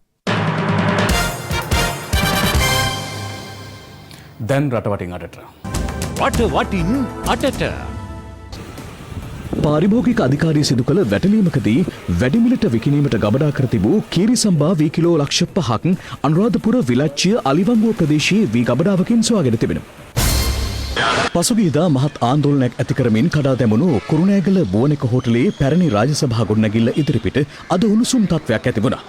දැන් රටවටින් අටට. වටින් අටට. පාරිභෝගික අධිකාරිය සිදු කළ වැටලීමකදී වැඩිමිලට විකිණීමට ගබඩා කර තිබූ කීරිසම්බා වී කිලෝ ලක්ෂ 5ක් අනුරාධපුර විලච්චිය අලිවංගුව ප්‍රදේශයේ වී ගබඩාවකින් සොයාගෙන තිබෙනවා. පසුගියදා මහත් ආන්දෝලනයක් ඇති කරමින් කඩා දැමුණු කුරුණෑගල බුවනෙක හෝටලයේ පැරණි රාජසභා ගොඩනැගිල්ල ඉදිරිපිට අද උණුසුම් තත්වයක් ඇති වුණා.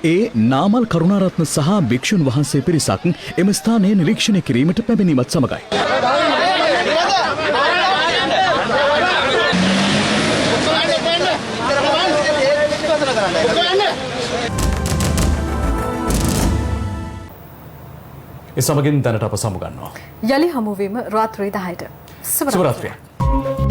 ඒ නාමල් කරුණාරත්න සහ භික්ෂුන් වහන්සේ පිරිසක් එම ස්ථානය නිරීක්ෂණය කිරීමට පැමිණීමත් සමගයි. ඒ සමගින් දැනට අප සමුගන්නවා. යලි හමුවීම රාත්‍රී 10ට. සුබ රාත්‍රියක්.